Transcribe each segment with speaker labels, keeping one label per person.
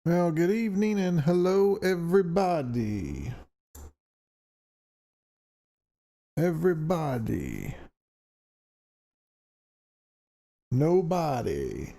Speaker 1: Well, good evening and hello, everybody. Everybody. Nobody.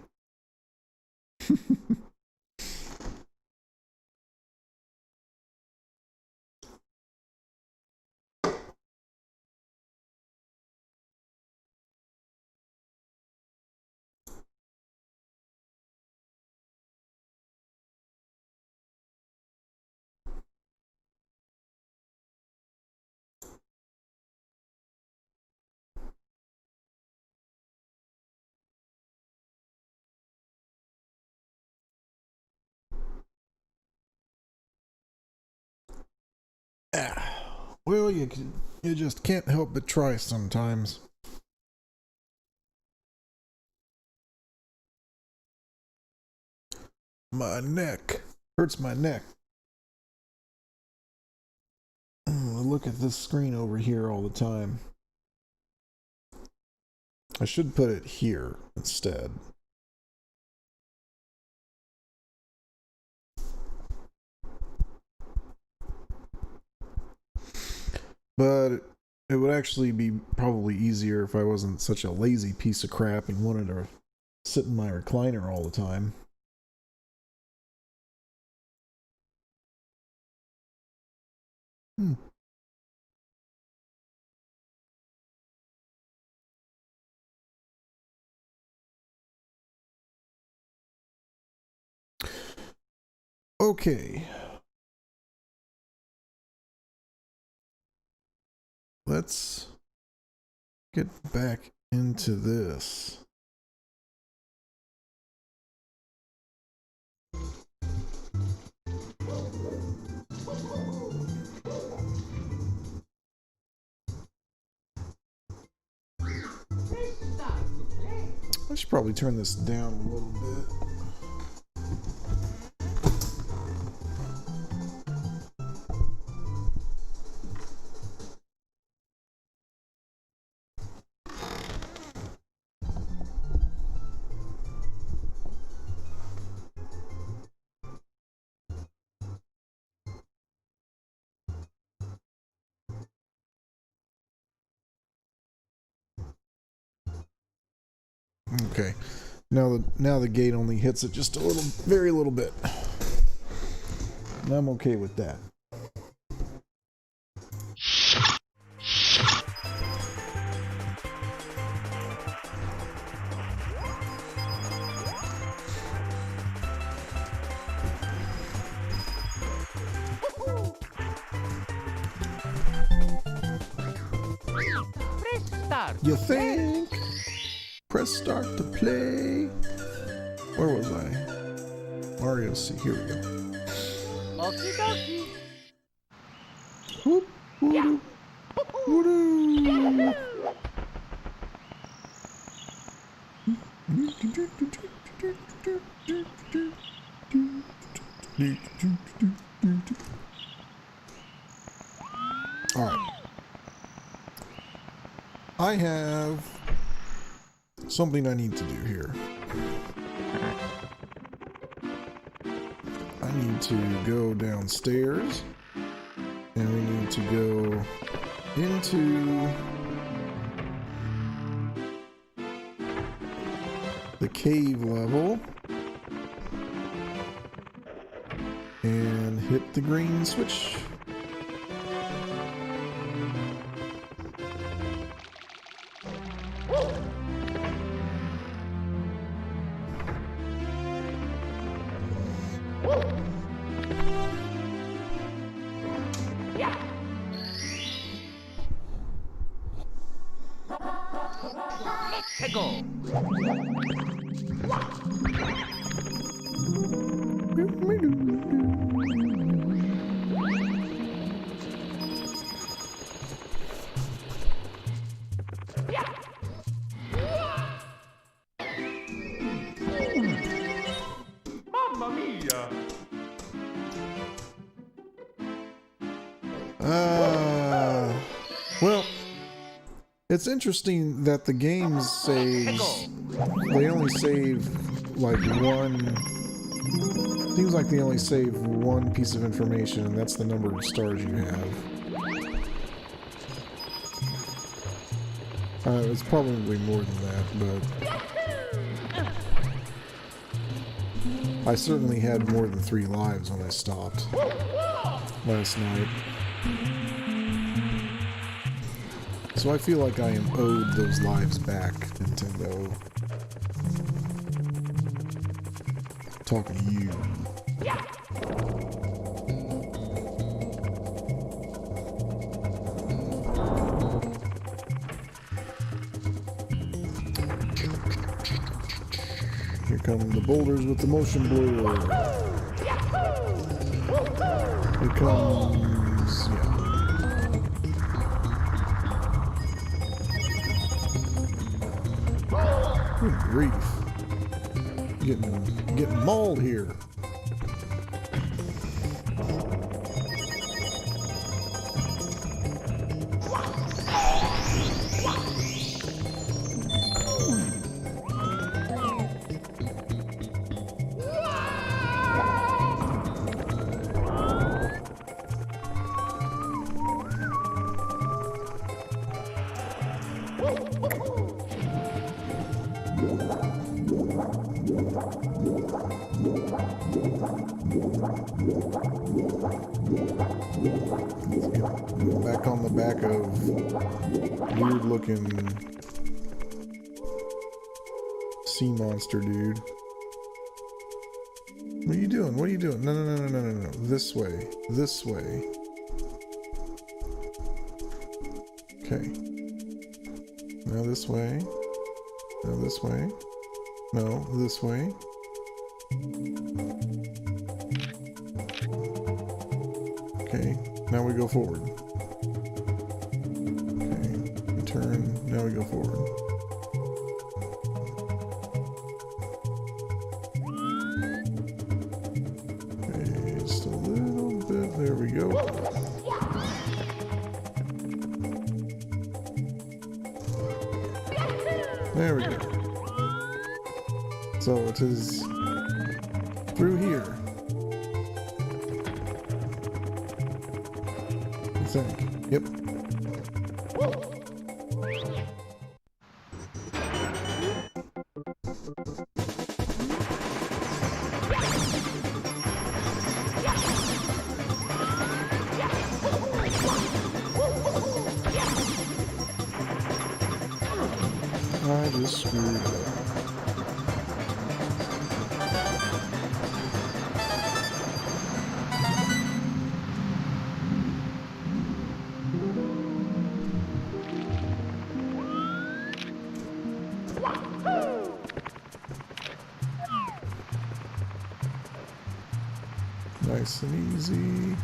Speaker 1: Well, you just can't help but try sometimes. My neck hurts my neck. Look at this screen over here all the time. I should put it here instead. But it would actually be probably easier if I wasn't such a lazy piece of crap and wanted to sit in my recliner all the time. Okay. Let's get back into this. I should probably turn this down a little bit. Okay. Now the gate only hits it just a little, very little bit. And I'm okay with that.
Speaker 2: Press start.
Speaker 1: You think? Press start to play. Where was I? Mario C. Here we go.
Speaker 2: Okie dokie.
Speaker 1: Whoop, whoop, whoop. All right. I have something I need to do here. I need to go downstairs, and we need to go into the cave level and hit the green switch.
Speaker 2: Let's go. Mamma mia.
Speaker 1: Well, it's interesting that the games say they only save like one Seems like they only save one piece of information, and that's the number of stars you have. It's probably more than that, but I certainly had more than 3 lives when I stopped last night. So I feel like I am owed those lives back, Nintendo. Talking to you. Here come the boulders with the motion blur. Here comes... yeah. Good grief. Getting mauled here. Back on the back of weird looking sea monster dude. What are you doing? What are you doing? No, no, no, no, no, no, no. This way. This way. Okay. Now this way. Now this way. No, this way. Okay, now we go forward. Okay, we turn, now we go forward. Okay, just a little bit, there we go. There we go. So it is through here. I think. Yep. I just screwed up. Nice and easy.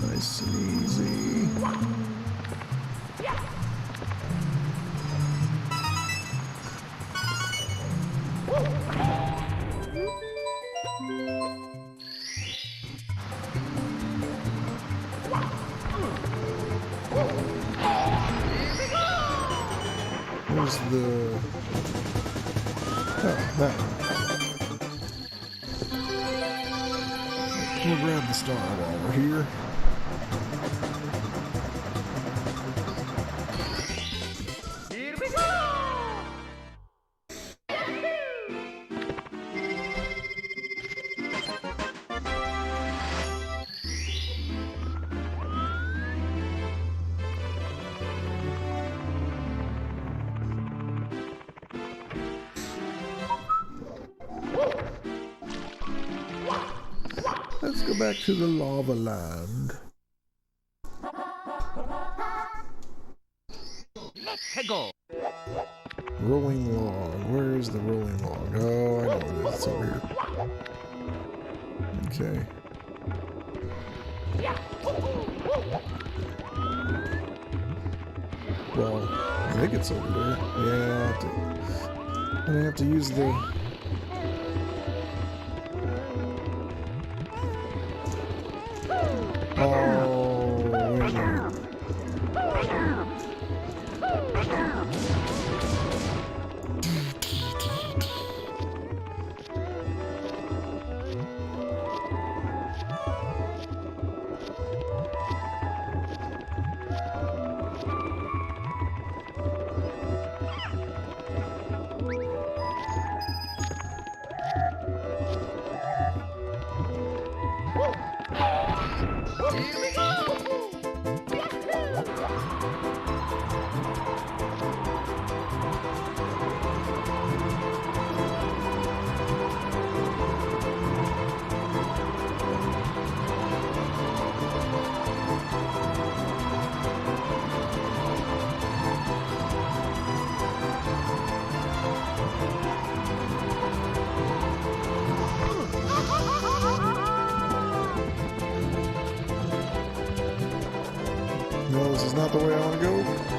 Speaker 1: Nice and easy. Where's the... oh, that one. We'll grab the star while we're here.
Speaker 2: Here we go!
Speaker 1: Let's go back to the lava land.
Speaker 2: Let's go!
Speaker 1: Rolling log. Where is the rolling log? Oh, I know it is. It's over here. Okay. Well, I think it's over there. Yeah, I'm gonna have to use the... oh, wait a minute.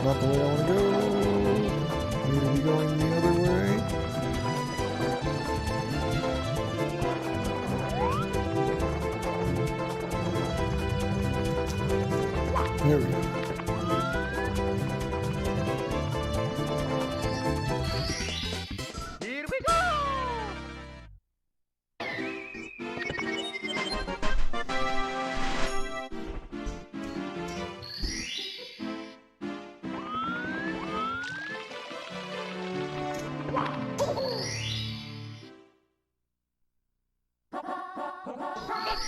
Speaker 1: not the way I want to go. I need to be going the other way. There we go.
Speaker 2: Here we go!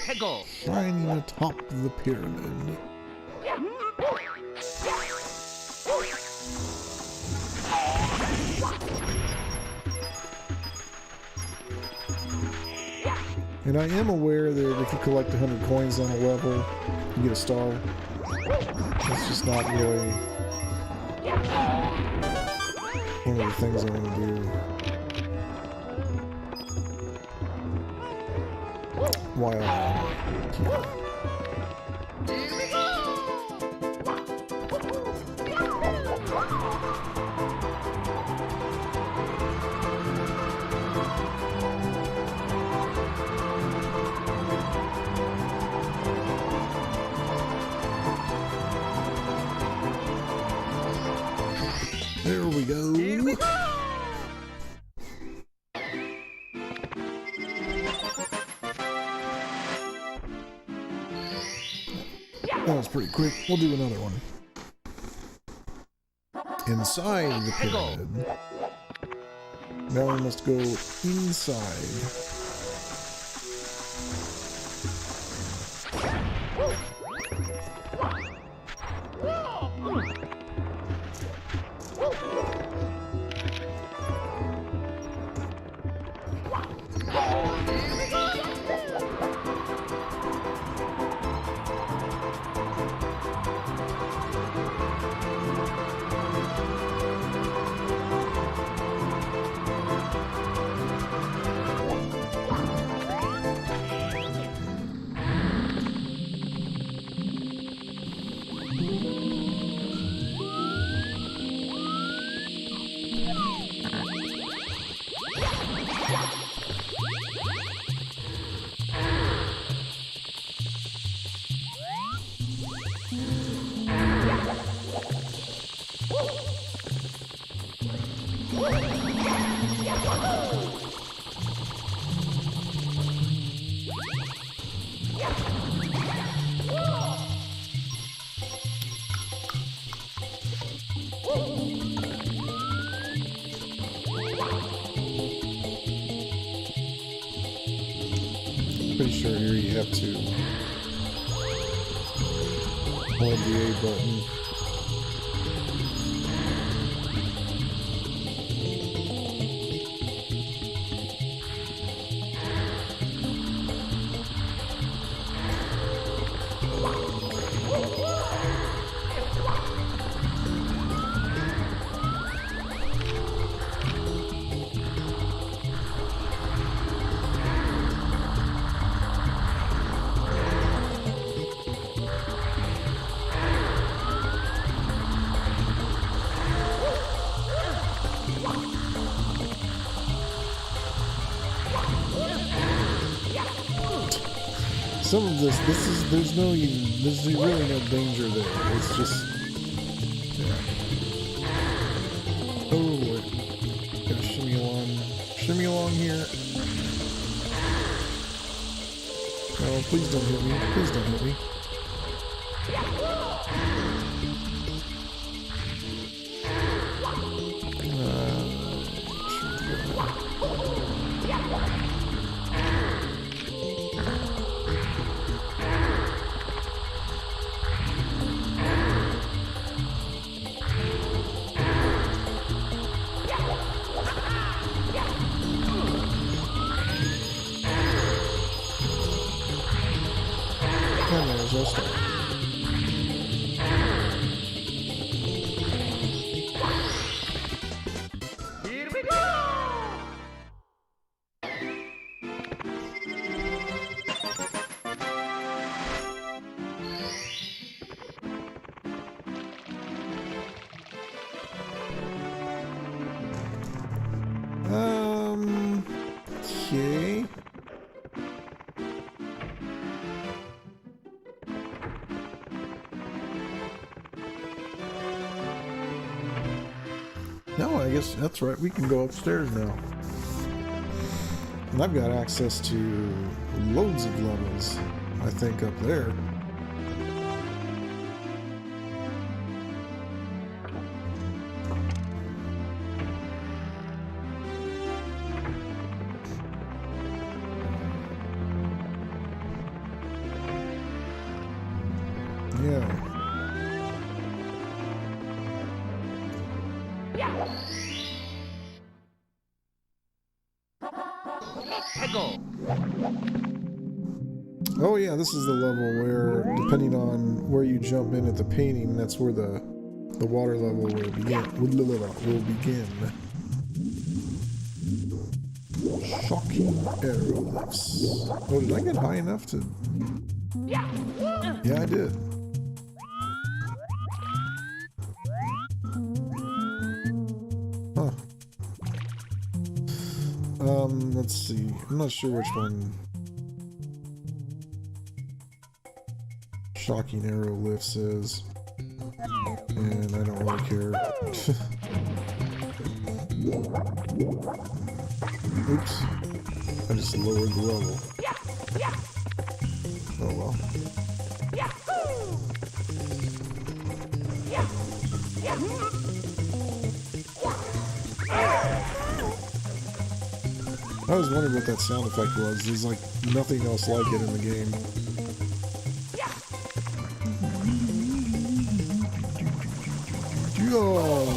Speaker 2: Let's go!
Speaker 1: Shining atop the pyramid. And I am aware that if you collect 100 coins on a level, you get a star. That's just not really one of the things I want to do. Why I keep that. There we go.
Speaker 2: Here we go!
Speaker 1: That was pretty quick. We'll do another one. Inside the pyramid. Now we must go inside. Pretty sure here you have to hold the A button. Some of this is, there's really no danger there. It's just, yeah. Oh, wait. Gotta shimmy along here. No, please don't hit me. Please don't hit me. And there's our start.
Speaker 2: Here we go!
Speaker 1: Okay. No, I guess that's right. We can go upstairs now. And I've got access to loads of levels, I think, up there. Yeah.
Speaker 2: Peggle.
Speaker 1: Oh yeah, this is the level where, depending on where you jump in at the painting, that's where the water level will begin. Shocking arrow lifts. Oh, did I get high enough to? Yeah, I did. Huh. Let's see. I'm not sure which one. Shocking arrow lifts is, and I don't really care. Oops, I just lowered the level. Oh well. I was wondering what that sound effect was. There's like nothing else like it in the game. Oh.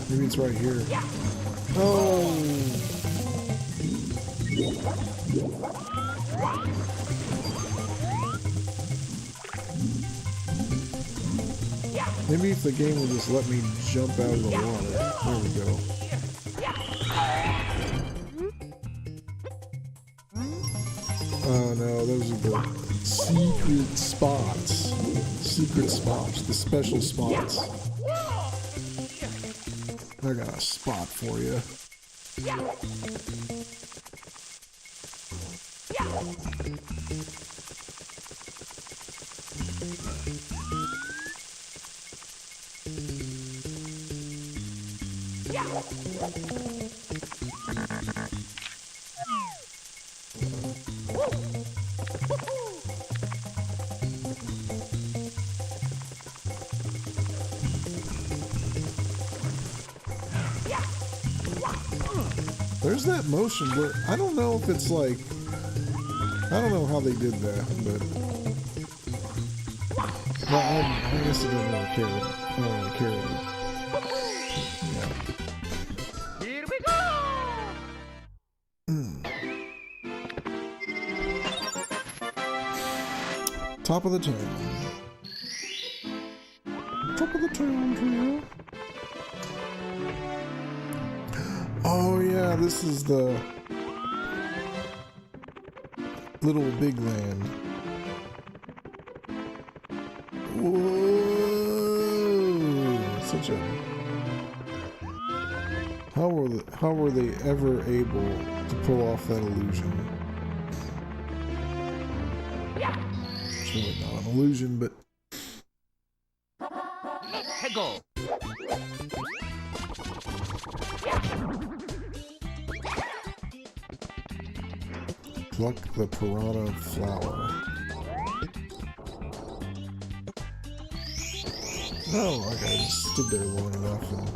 Speaker 1: Maybe it's right here. Oh. Maybe if the game will just let me jump out of the water. There we go. Oh no, those are the secret spots. Secret spots, the special spots. I got a spot for you. There's that motion where I don't know if it's like, I don't know how they did that, but well, I guess I don't really care. I don't really care. Yeah.
Speaker 2: Here we go.
Speaker 1: Top of the town. Top of the town, trio. Oh yeah, this is the Little Big Land. Whoa! Such a how were they ever able to pull off that illusion? It's really not an illusion, but
Speaker 2: Peggle.
Speaker 1: pluck the piranha flower. Oh, okay, I just stood there long enough and...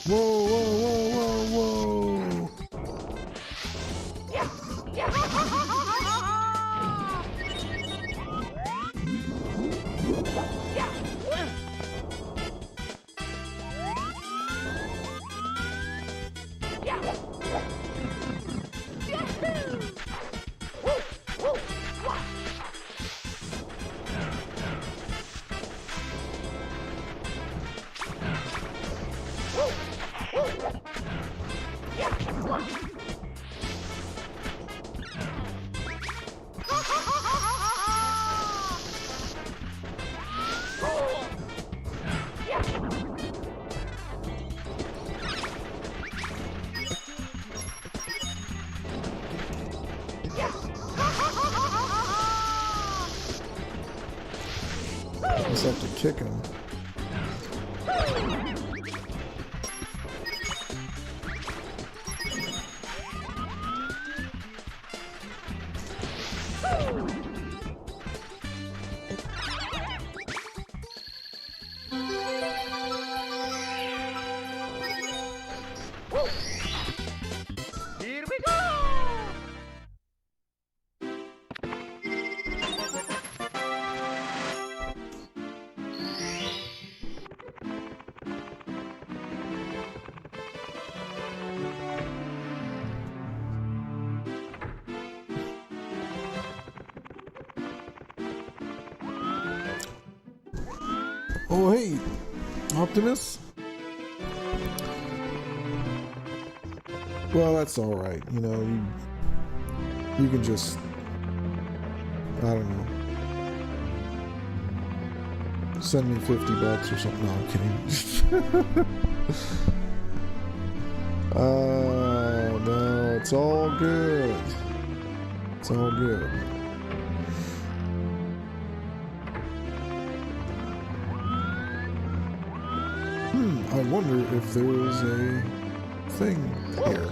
Speaker 1: Whoa, whoa, whoa, whoa, whoa! Just have to kick him.
Speaker 2: Here we go!
Speaker 1: Oh, hey, Optimus. Well, that's all right. You know, you can just, I don't know, send me $50 or something. No, I'm kidding. Oh no, it's all good. It's all good. I wonder if there's a thing here.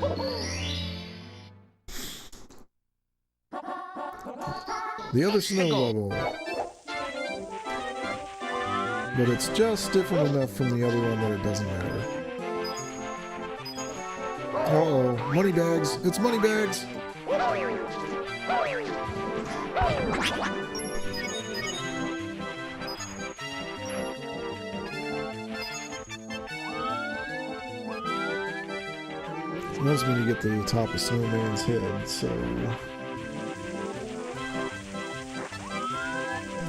Speaker 1: The other snow level. But it's just different enough from the other one that it doesn't matter. Uh-oh, money bags. It's money bags. That's when you get the top of Snowman's head, so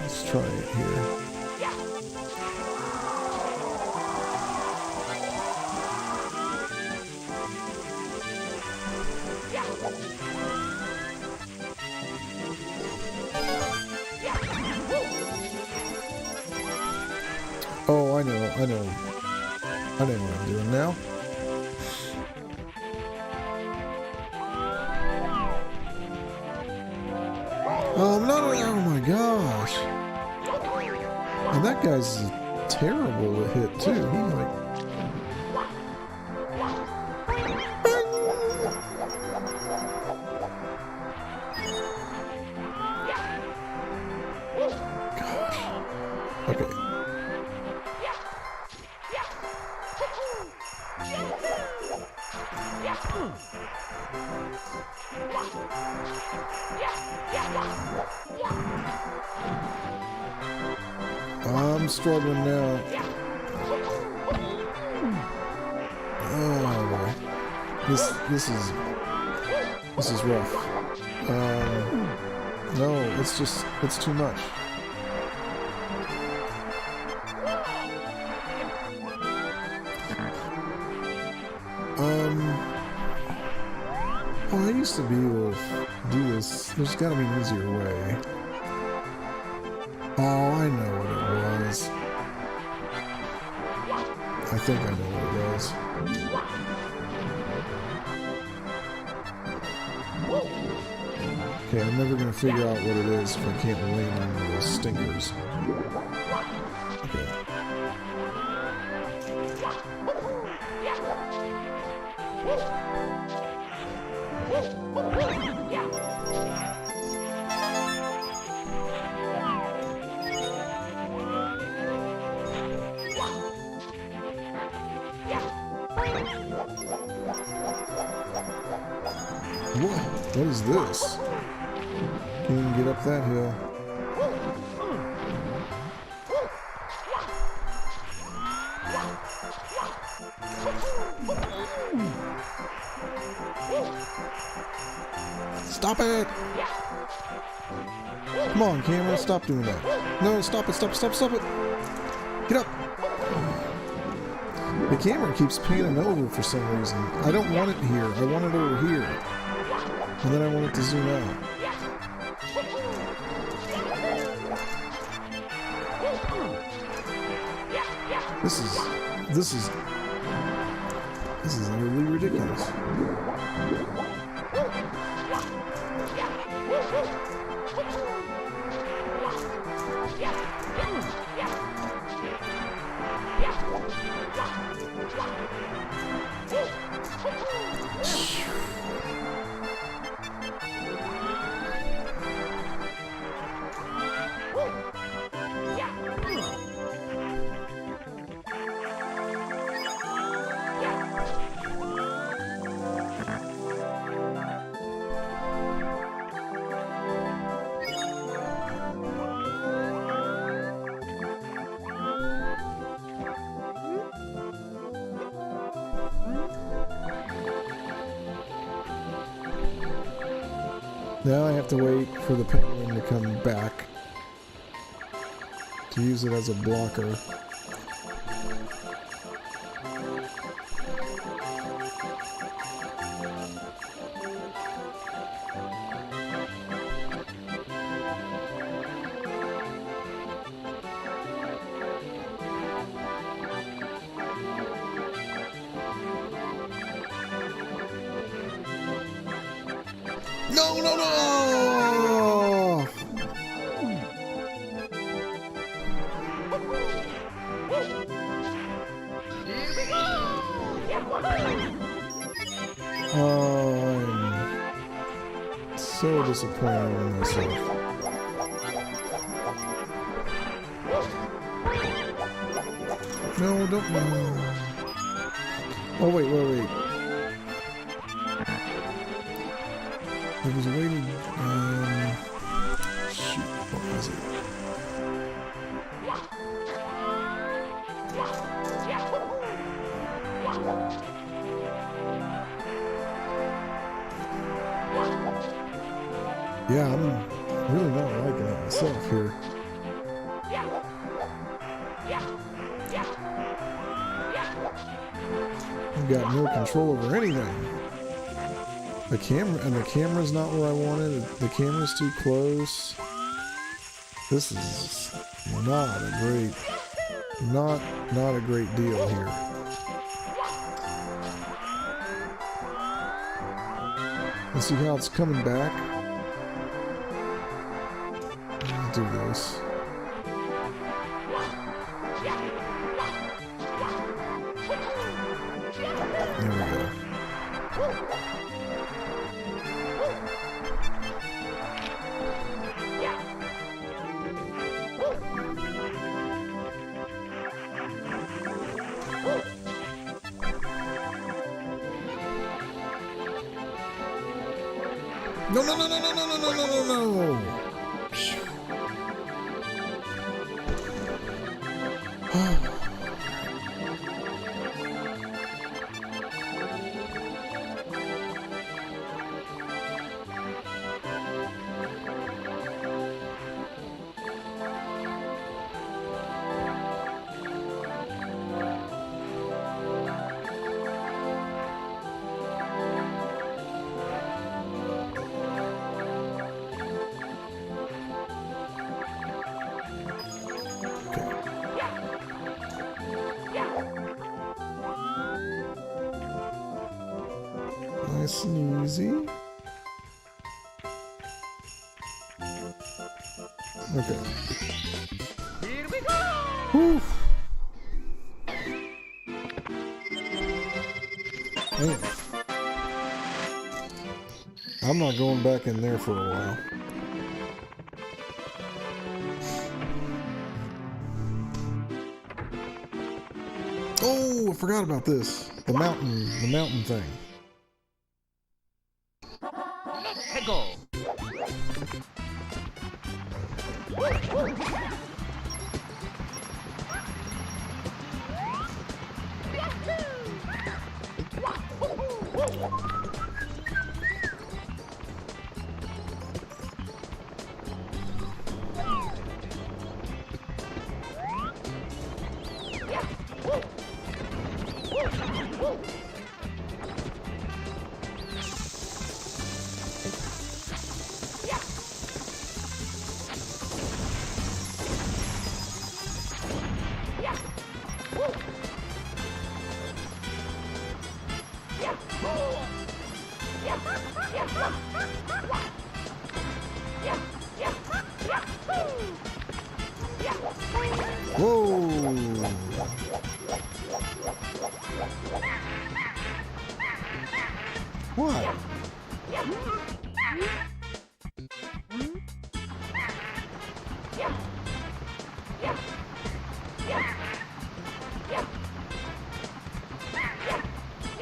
Speaker 1: let's try it here. Oh, I know what I'm doing now. Oh my gosh. And that guy's terrible to hit too. He's like, gosh. Okay. I'm struggling now. Oh boy. This is rough. No, it's too much. Well, I used to be able to do this. There's got to be an easier way. Oh, I know what it was. I think I know what it was. Okay, I'm never going to figure out what it is if I can't land on one of those stinkers. Okay. What is this? Can't even get up that hill. Stop it! Come on, camera, stop doing that. No, stop it, stop it! Get up! The camera keeps panning over for some reason. I don't want it here, I want it over here. And then I want it to zoom out. This is utterly ridiculous. Now I have to wait for the penguin to come back to use it as a blocker. No, no, no!
Speaker 2: Here we go!
Speaker 1: Oh, I'm so disappointed in myself. No, don't. Oh, wait. I was waiting. Shoot, what was it? Yeah, I'm really not liking it myself here. I've got no control over anything. The camera's not where I wanted. The camera's too close. This is not a great deal here. Let's see how it's coming back. Let's do this. There we go. No. Nice and easy. Okay.
Speaker 2: Here we go!
Speaker 1: Whew. Man. I'm not going back in there for a while. Oh, I forgot about this. The mountain thing.
Speaker 2: Let's go!
Speaker 1: Whoa! What?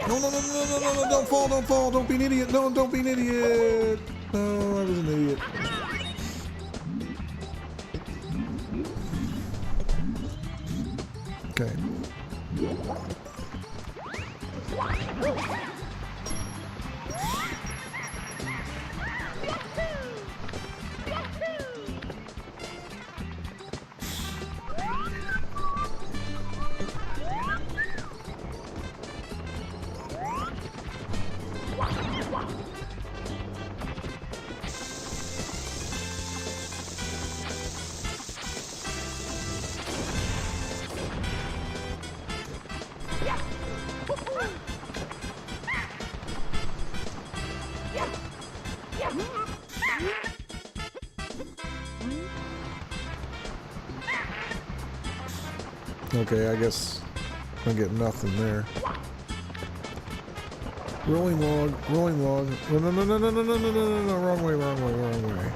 Speaker 1: No, don't fall, don't be an idiot, no, don't be an idiot. No, I was an idiot. Okay. Okay, I guess I get nothing there. Rolling log, rolling log. No, no, no, no, no, no, no, no, no, no, wrong way, wrong way, wrong way.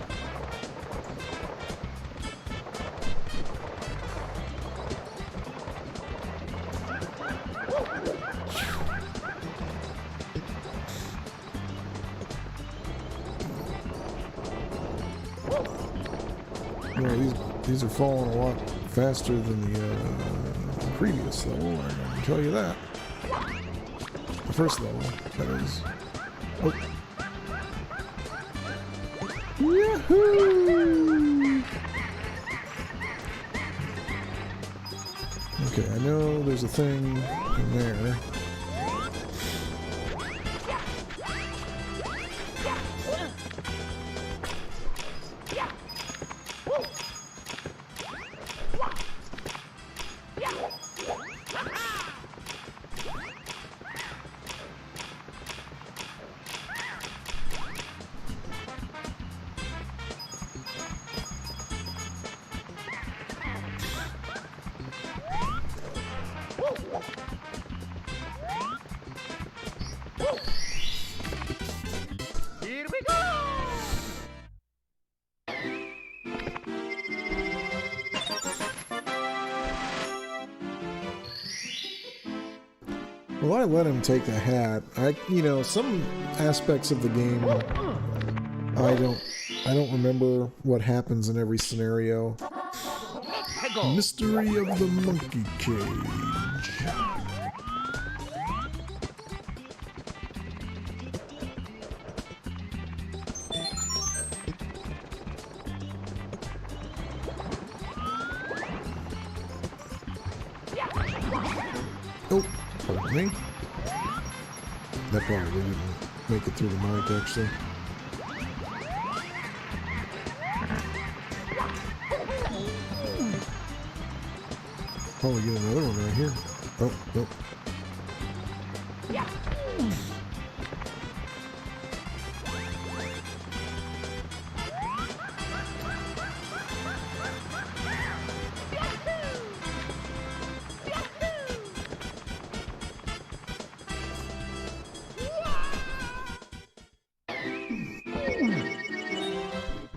Speaker 1: Yeah, these are falling a lot faster than the previous level, I can tell you that. The first level, that is. Oh. Yahoo! Okay, I know there's a thing in there.
Speaker 2: Here we go!
Speaker 1: Well, I let him take the hat. You know, some aspects of the game, I don't remember what happens in every scenario.
Speaker 2: Heggle.
Speaker 1: Mystery of the Monkey Cage. Oh, pardon me. That probably didn't make it through the mic, actually. Probably get another one right here. Oh, nope.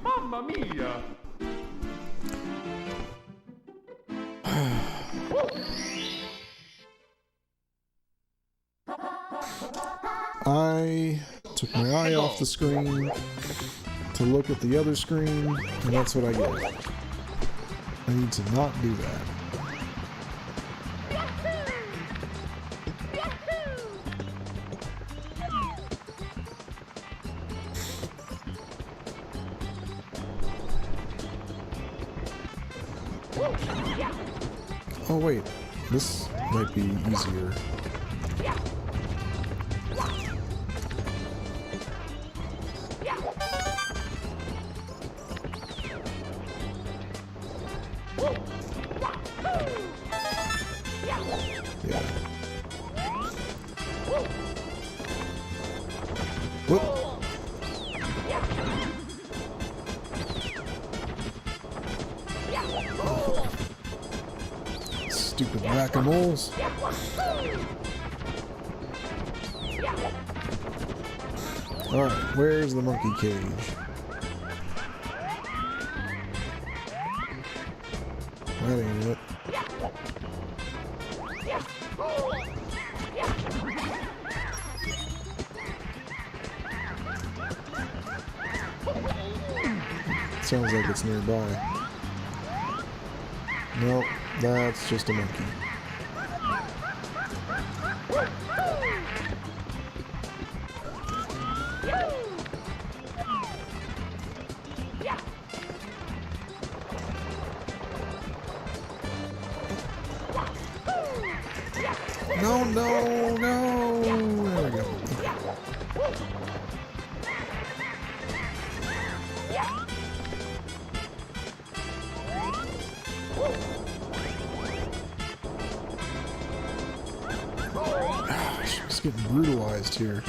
Speaker 2: Mamma mia!
Speaker 1: I took my eye off the screen to look at the other screen, and that's what I get. I need to not do that. Oh wait, this might be easier. Yeah. Whoop. Stupid whack-a-moles. Alright, where's the monkey cage? That ain't it. Sounds like it's nearby. Nope, that's just a monkey. No, no, no! There we go. She's getting brutalized here.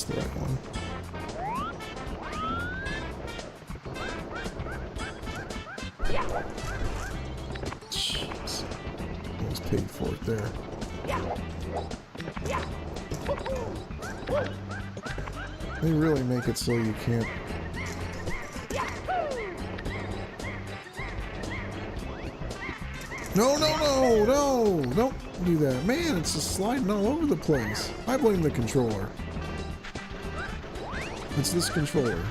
Speaker 1: that's the right one. Jeez. Almost paid for it there. They really make it so you can't. No, no, no, no! Don't do that. Man, it's just sliding all over the place. I blame the controller. It's this controller.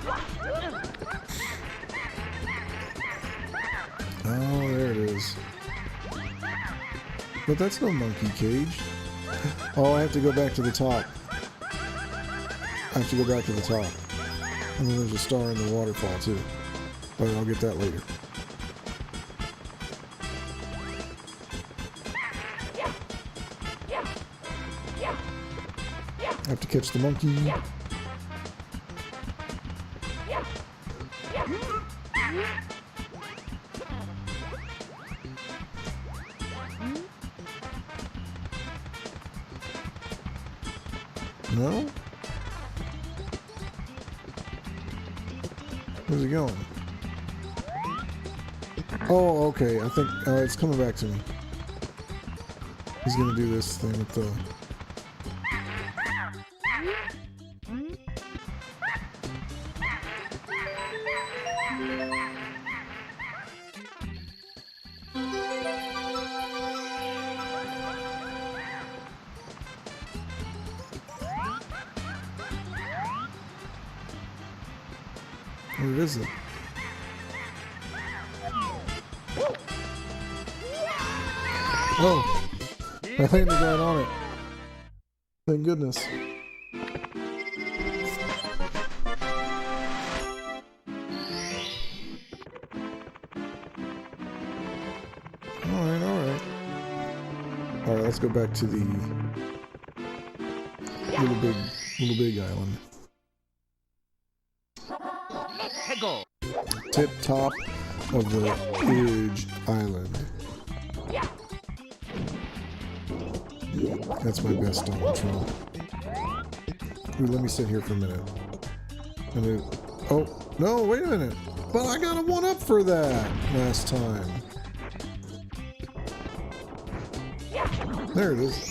Speaker 1: Oh, there it is. But that's no monkey cage. Oh, I have to go back to the top. I have to go back to the top. And then there's a star in the waterfall, too. But I'll get that later. I have to catch the monkey. No? Where's he going? Oh, okay. I think it's coming back to me. He's gonna do this thing with the... Where is it? Oh! I landed right on it. Thank goodness. Alright, alright. Alright, let's go back to the little big island.
Speaker 2: Go.
Speaker 1: Tip top of the Ridge Island. That's my best Donald Trump. Ooh, let me sit here for a minute. And then, oh, no, wait a minute. But I got a 1-up for that last time. There it is.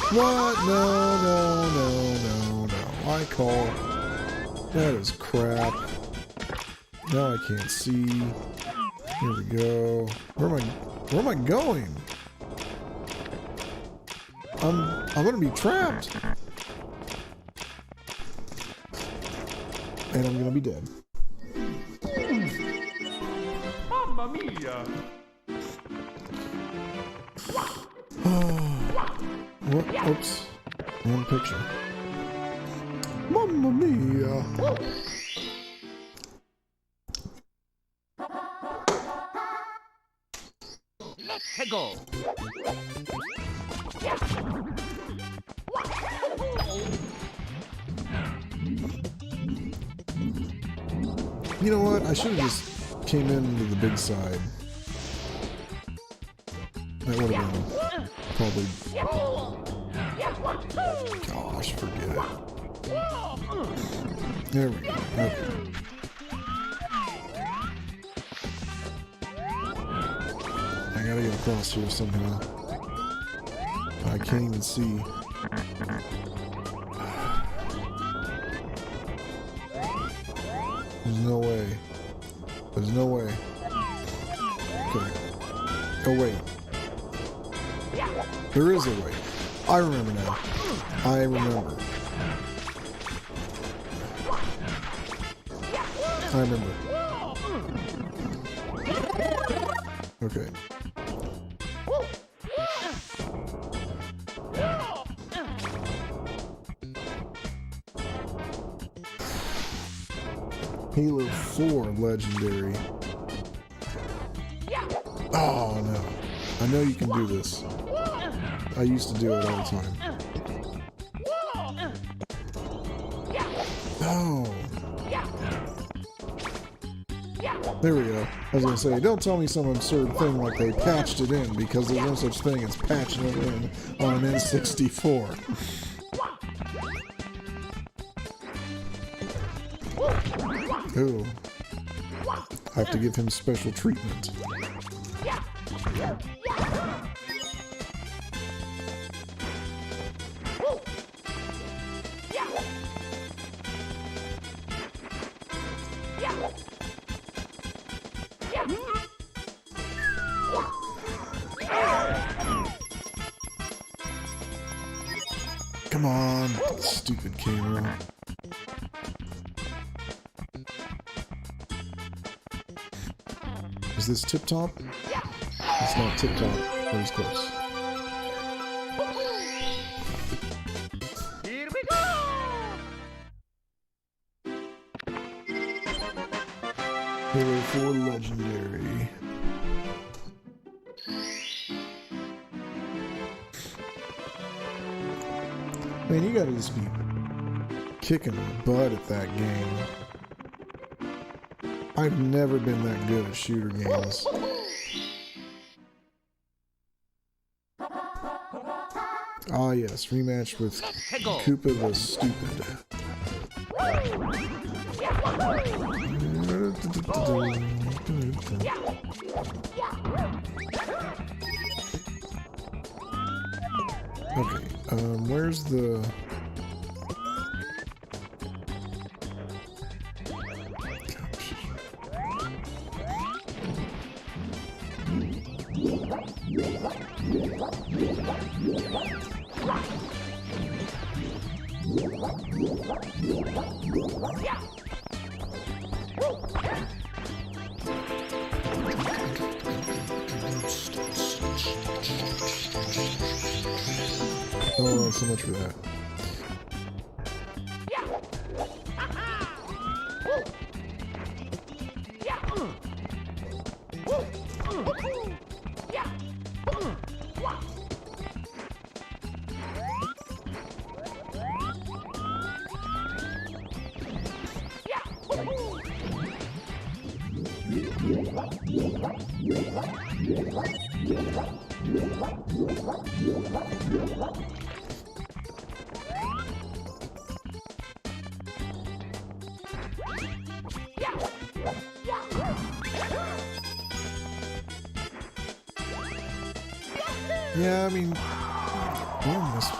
Speaker 1: What? No, no, no, no, no. I call. That is crap. Now I can't see. Here we go. Where am I going? I'm gonna be trapped. And I'm gonna be dead.
Speaker 2: Mamma mia!
Speaker 1: What? Oops. Wrong picture. Mamma mia!
Speaker 2: Let's go.
Speaker 1: You know what? I should have just came into the big side. That would have been probably... Gosh, forget it. There we go. Okay. I gotta get across here somehow. I can't even see. There's no way. There's no way. Okay. Oh, wait. There is a way. I remember now. I remember. I remember. Okay. Halo 4 Legendary. Oh no. I know you can do this. I used to do it all the time. Oh. There we go. I was gonna say, don't tell me some absurd thing like they patched it in, because there's no such thing as patching it in on an N64. Ooh. I have to give him special treatment. Come on, stupid camera. Is this tip top? It's not tip top, but it's close.
Speaker 2: Here we go!
Speaker 1: Halo 4 Legendary. Man, you gotta just be kicking butt at that game. I've never been that good at shooter games. Ah yes, rematch with Koopa the Stupid. Okay, where's the... Oh, so much for that. Yeah, I mean, almost.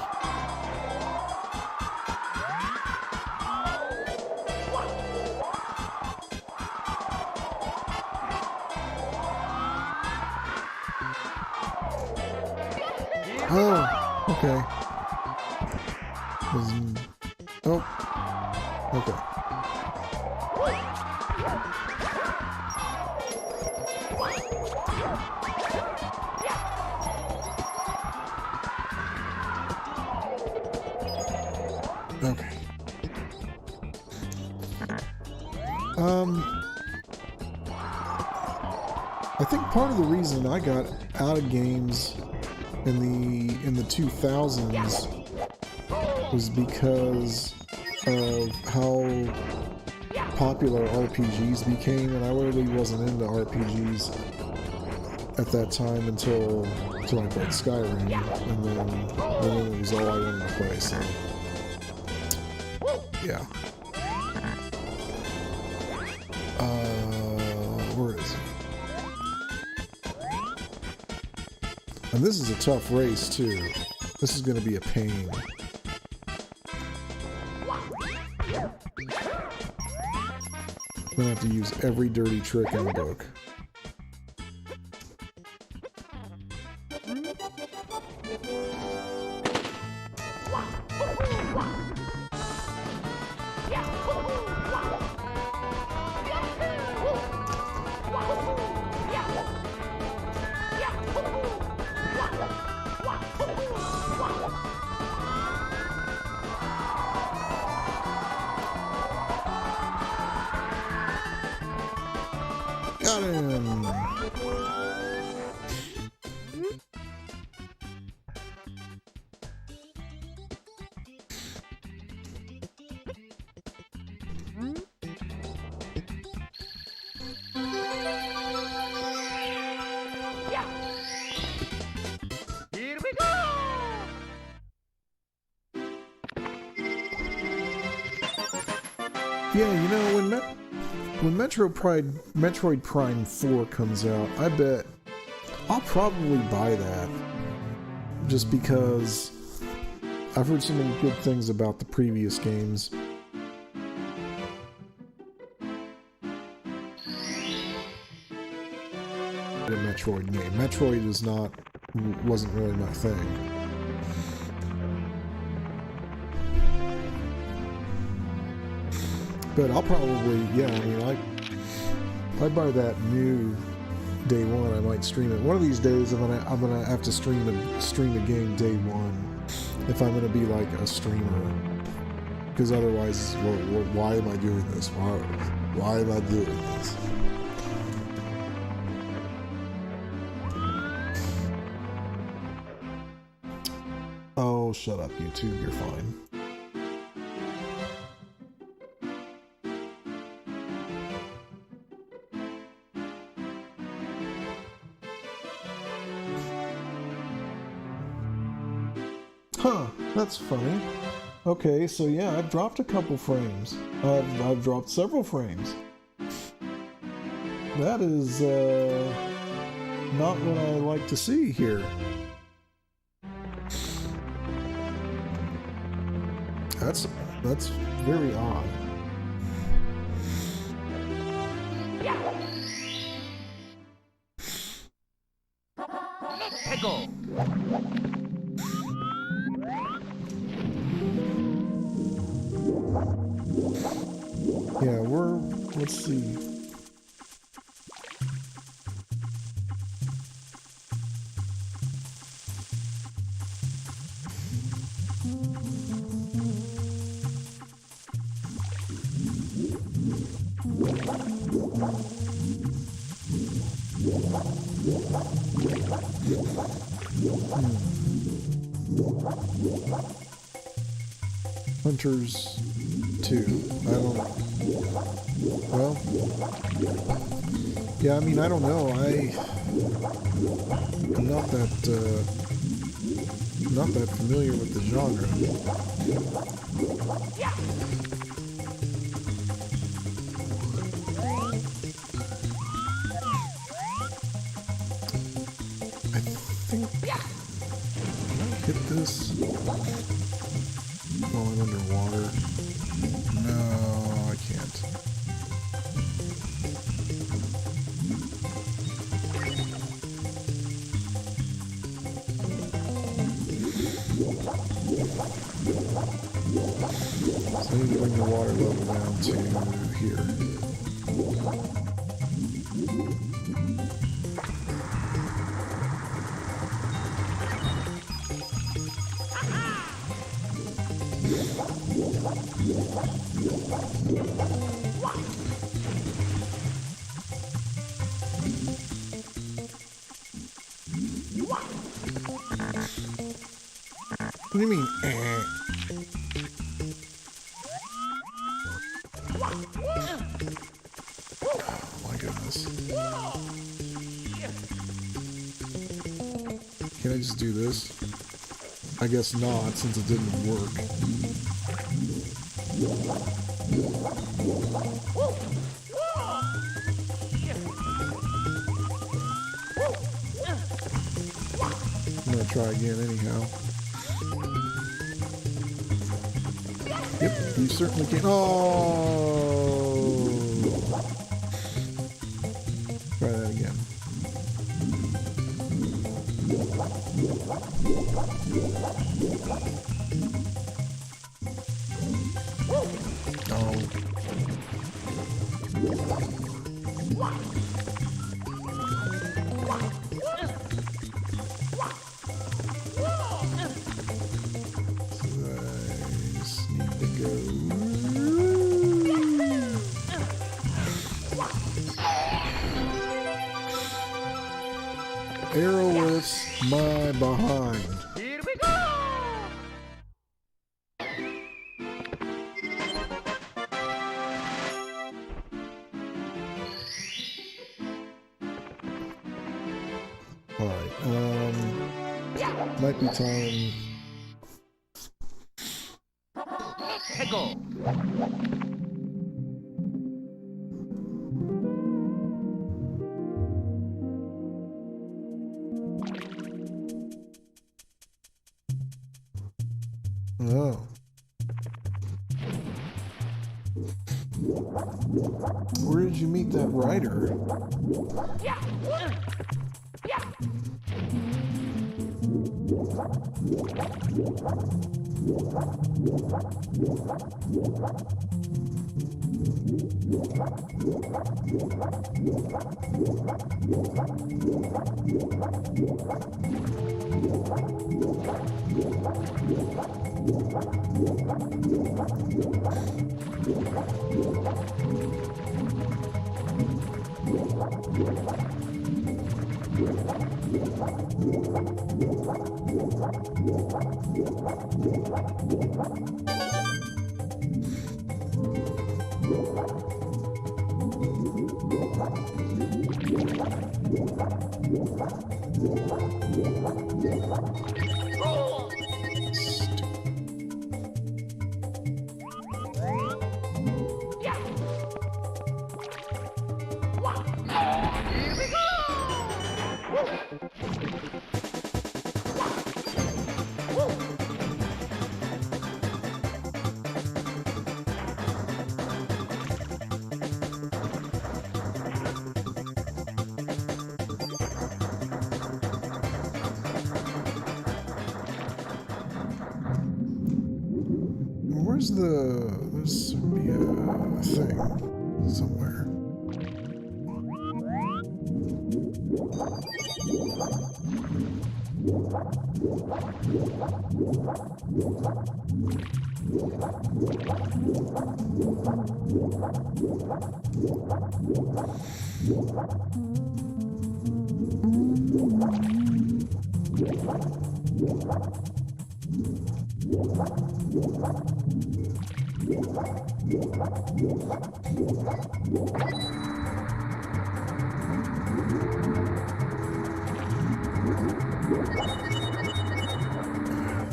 Speaker 1: Oh, okay. Oh, okay. Okay. I think part of the reason I got out of games in the 2000s was because of how popular RPGs became, and I really wasn't into RPGs at that time until I played Skyrim, and then it was all I wanted to play, so yeah. Where is he? And this is a tough race too. This is going to be a pain. I'm going to have to use every dirty trick in the book. Got him! Yeah, you know, when Metroid Prime 4 comes out, I bet I'll probably buy that. Just because I've heard so many good things about the previous games. A Metroid game. Metroid wasn't really my thing. But I'll probably, yeah, I mean, if I buy that new day one, I might stream it. One of these days, I'm gonna have to stream a game day one if I'm gonna be like a streamer. Because otherwise, why am I doing this? Why am I doing this? Oh, shut up, YouTube. You're fine. Huh, that's funny. Okay, so yeah, I've dropped a couple frames. I've dropped several frames. That is not what I like to see here. That's very odd.
Speaker 2: Let's go.
Speaker 1: Yeah, let's see. Hunters 2. I don't... Well... Yeah, I mean, I don't know. I'm not that familiar with the genre. I think... Can I hit this while I'm underwater? No, I can't. So I need to bring the water level down to here. What do you mean, eh? Oh my goodness. Can I just do this? I guess not, since it didn't work. I'm gonna try again anyhow. Yep, you certainly can. Oh! Try that again. Oh. Arrowless my behind.
Speaker 2: Here we go.
Speaker 1: Alright, might be time.
Speaker 2: Let's go.
Speaker 1: Where did you meet that rider? Where's the... There should be a thing somewhere.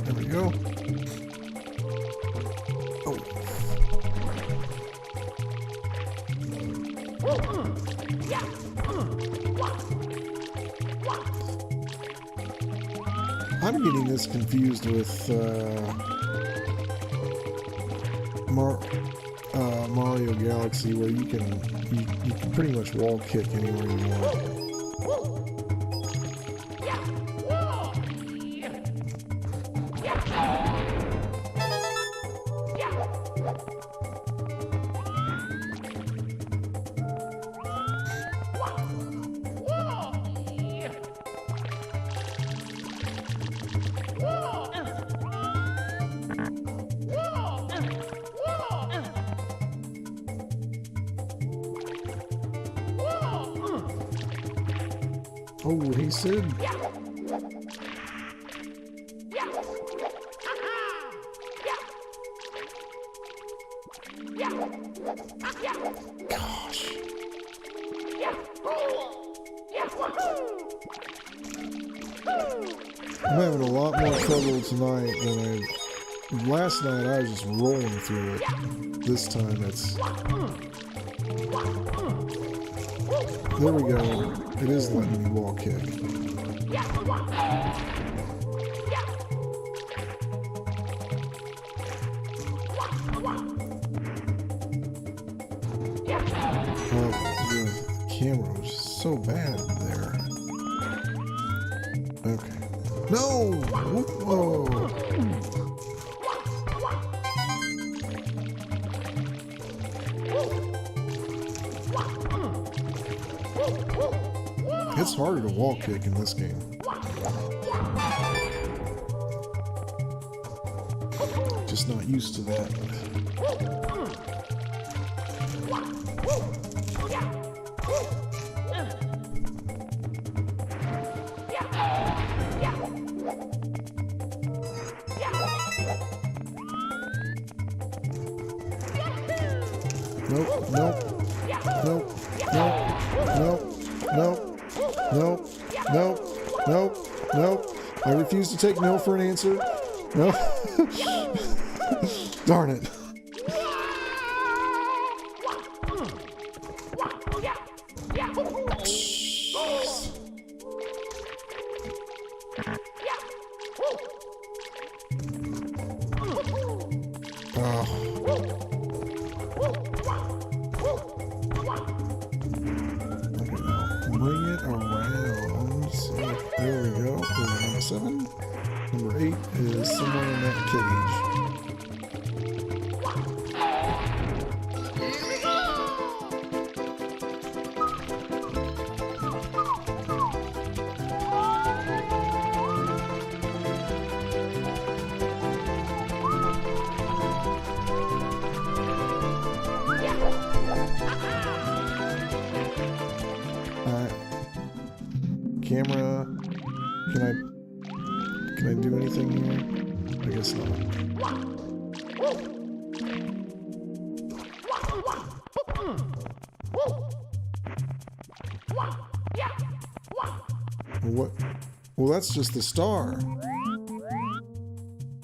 Speaker 1: There we go. Oh. I'm getting this confused with Mario Galaxy, where you can pretty much wall kick anywhere you want. Oh, he said. Gosh. I'm having a lot more trouble tonight than last night. I was just rolling through it. This time it's... There we go. It is letting me wall kick. The camera was just so bad there. Okay. No! Whoa! It's harder to wall kick in this game. Just not used to that. Nope, nope, nope, nope, nope, nope, nope, nope, nope. I refuse to take no for an answer. No. Darn it. Okay, now bring it around. So there we go. There's number 7. Number 8 is somewhere in that cage. Camera, can I do anything here? I guess not. What? Well, that's just the star.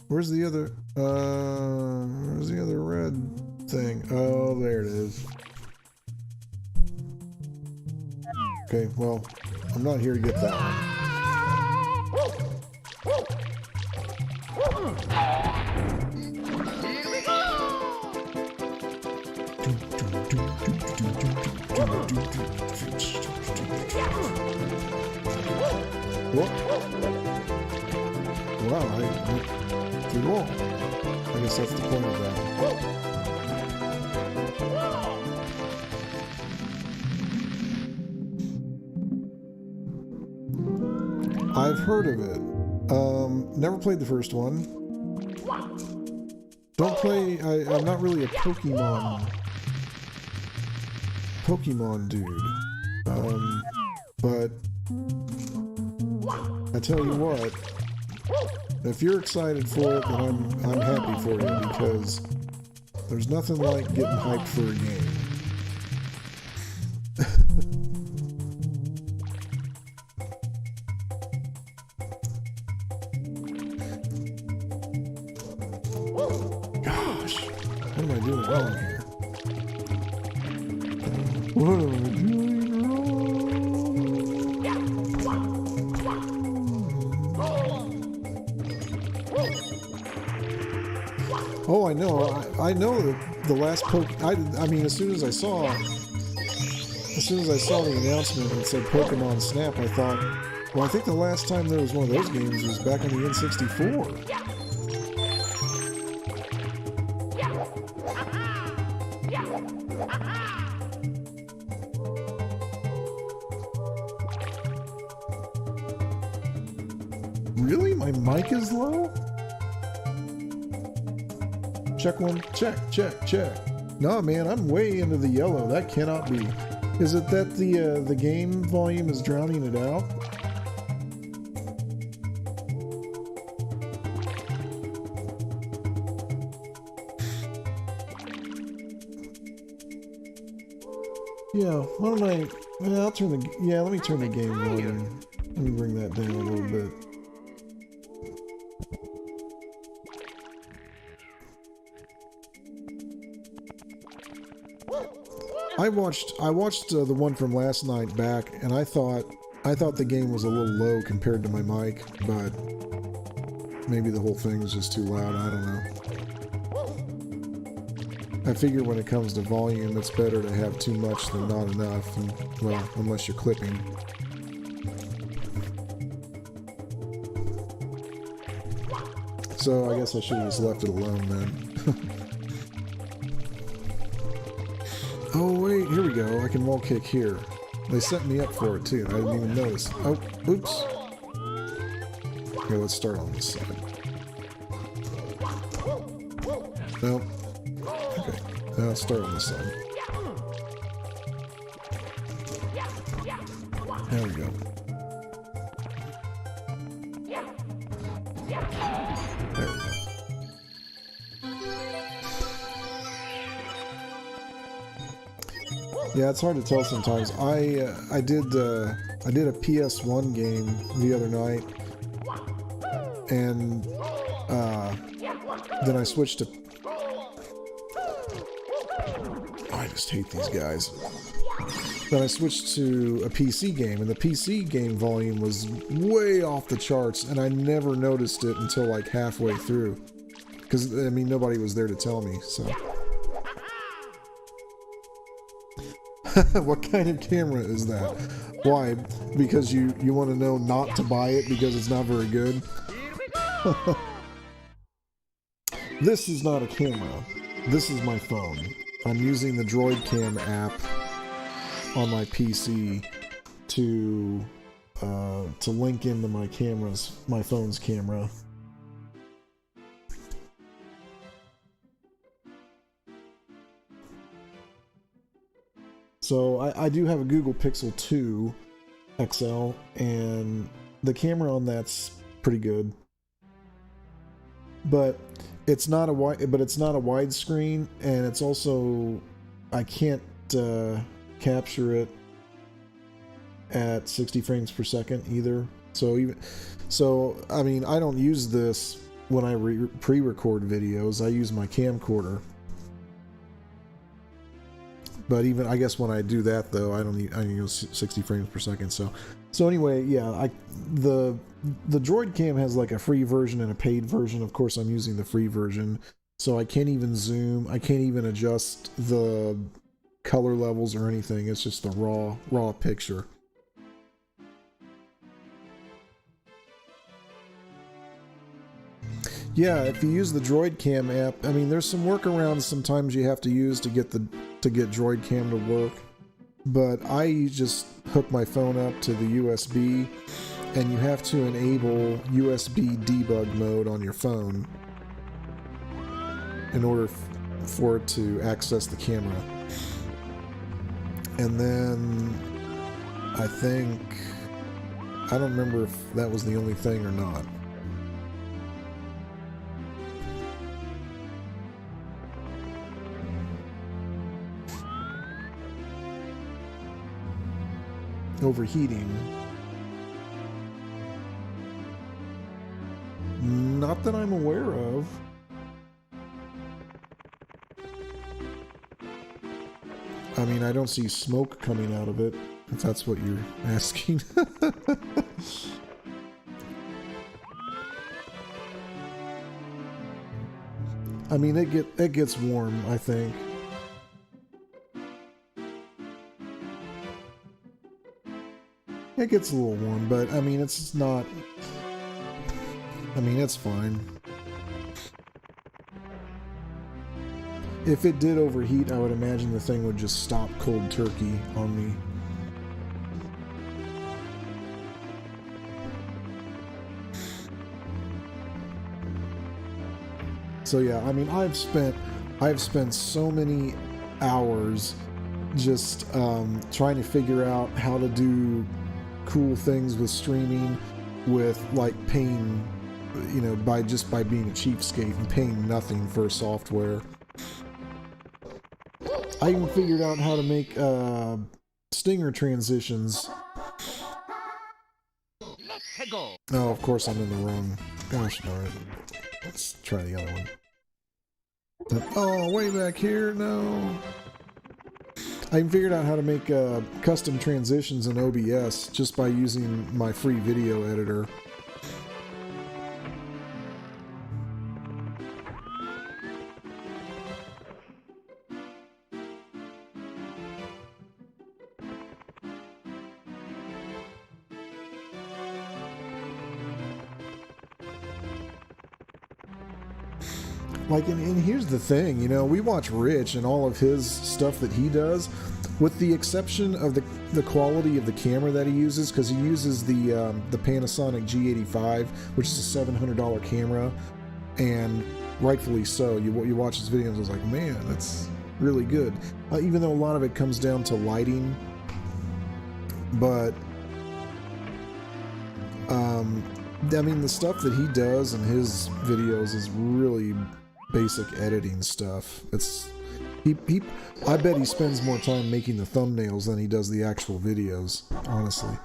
Speaker 1: Where's the other red thing? Oh, there it is. Okay, well, I'm not here to get that one. What? Wow, I went through the wall. I guess that's the point of that. I've heard of it. Never played the first one. Don't play. I'm not really a Pokemon dude. But I tell you what, if you're excited for it, then I'm happy for you, because there's nothing like getting hyped for a game. Gosh, what am I doing wrong here? What am I doing wrong? Oh, I know. I know that the last I mean, as soon as I saw the announcement that said Pokemon Snap, I thought, well, I think the last time there was one of those games was back on the N64. Really? My mic is low? Check one. Check. Nah, man, I'm way into the yellow. That cannot be. Is it that the game volume is drowning it out? Yeah, why don't I... Well, I'll turn the... Yeah, let me turn the game volume. Let me bring that down a little bit. I watched the one from last night back, and I thought the game was a little low compared to my mic, but maybe the whole thing was just too loud. I don't know. I figure when it comes to volume, it's better to have too much than not enough, and, well, unless you're clipping. So I guess I should have just left it alone then. Oh wait, here we go. I can wall kick here. They set me up for it too. I didn't even notice. Oh, oops. Okay, let's start on this side. Nope. Okay, now let's start on this side. There we go. There we go. Yeah, it's hard to tell sometimes. I did a PS1 game the other night, and then I switched to... I just hate these guys. Then I switched to a PC game, and the PC game volume was way off the charts, and I never noticed it until like halfway through. Because, I mean, nobody was there to tell me, so... What kind of camera is that? Why? Because you want to know not to buy it because it's not very good? This is not a camera. This is my phone. I'm using the DroidCam app on my PC to link into my phone's camera. So I do have a Google Pixel 2 XL, and the camera on that's pretty good. But it's not a widescreen, and it's also I can't capture it at 60 frames per second either. So I mean, I don't use this when I pre-record videos. I use my camcorder. But even I guess when I do that though, I use 60 frames per second. So anyway, yeah, the DroidCam has like a free version and a paid version. Of course, I'm using the free version, so I can't even zoom. I can't even adjust the color levels or anything. It's just a raw picture. Yeah, if you use the DroidCam app, I mean, there's some workarounds sometimes you have to use to get DroidCam to work. But I just hook my phone up to the USB, and you have to enable USB debug mode on your phone in order for it to access the camera. And then I don't remember if that was the only thing or not. Overheating. Not that I'm aware of. I mean, I don't see smoke coming out of it, if that's what you're asking. I mean, it gets warm, I think. It gets a little warm, but I mean, it's not. I mean, it's fine. If it did overheat, I would imagine the thing would just stop cold turkey on me. So yeah, I mean, I've spent so many hours just trying to figure out how to do cool things with streaming, with like paying, you know, by being a cheapskate and paying nothing for software. I even figured out how to make stinger transitions. Oh, of course I'm in the wrong. Gosh darn it. Let's try the other one. Oh, way back here? No. I even figured out how to make custom transitions in OBS just by using my free video editor. Like, and here's the thing, you know, we watch Rich and all of his stuff that he does, with the exception of the quality of the camera that he uses, because he uses the Panasonic G85, which is a $700 camera, and rightfully so. You watch his videos, I was like, man, that's really good. Even though a lot of it comes down to lighting, but I mean, the stuff that he does in his videos is really basic editing stuff. I bet he spends more time making the thumbnails than he does the actual videos, honestly.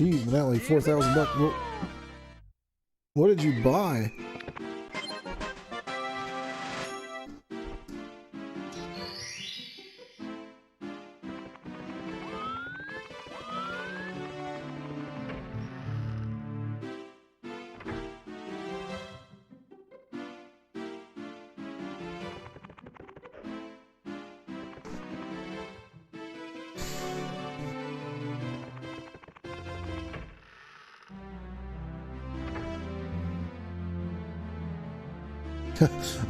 Speaker 1: Jeez, Manatli, $4,000. What did you buy?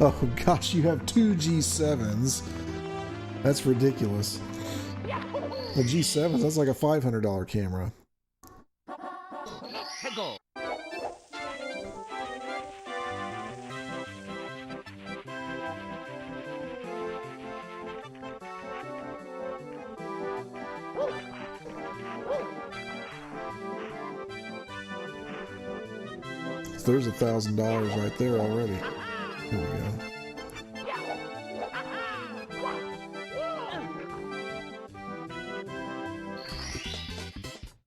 Speaker 1: Oh gosh, you have two G7s. That's ridiculous. The G7s, that's like a $500 camera.
Speaker 2: Let's go.
Speaker 1: There's $1,000 right there already. Here we go.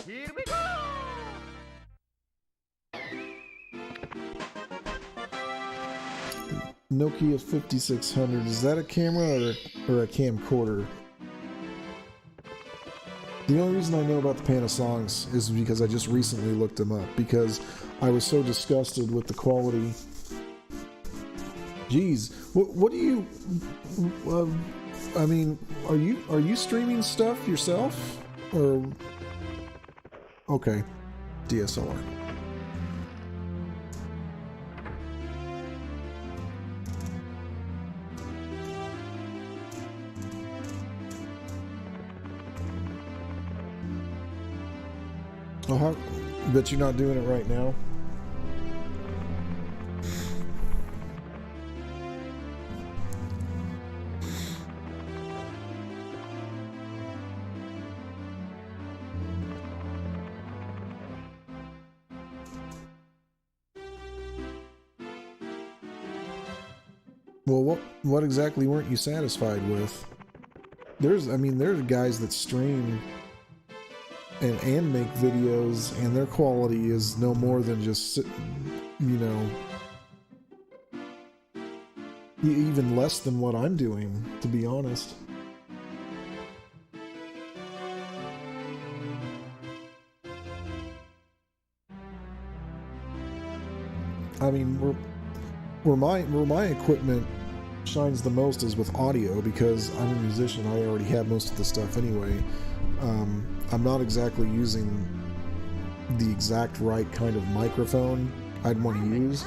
Speaker 2: Here we go.
Speaker 1: Nokia 5600, is that a camera or a camcorder? The only reason I know about the Panasonics is because I just recently looked them up, because I was so disgusted with the quality. Jeez, what do you? I mean, are you streaming stuff yourself, or? Okay, DSLR. Oh, bet you're not doing it right now. Well, what exactly weren't you satisfied with? There's guys that stream and make videos, and their quality is no more than just, even less than what I'm doing, to be honest. I mean, where my equipment shines the most is with audio, because I'm a musician. I already have most of the stuff anyway. I'm not exactly using the exact right kind of microphone I'd want to use,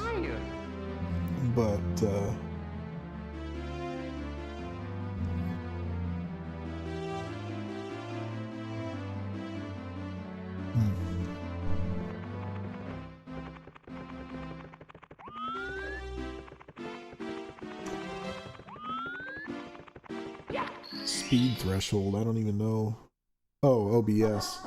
Speaker 1: but speed threshold, I don't even know. Oh, OBS.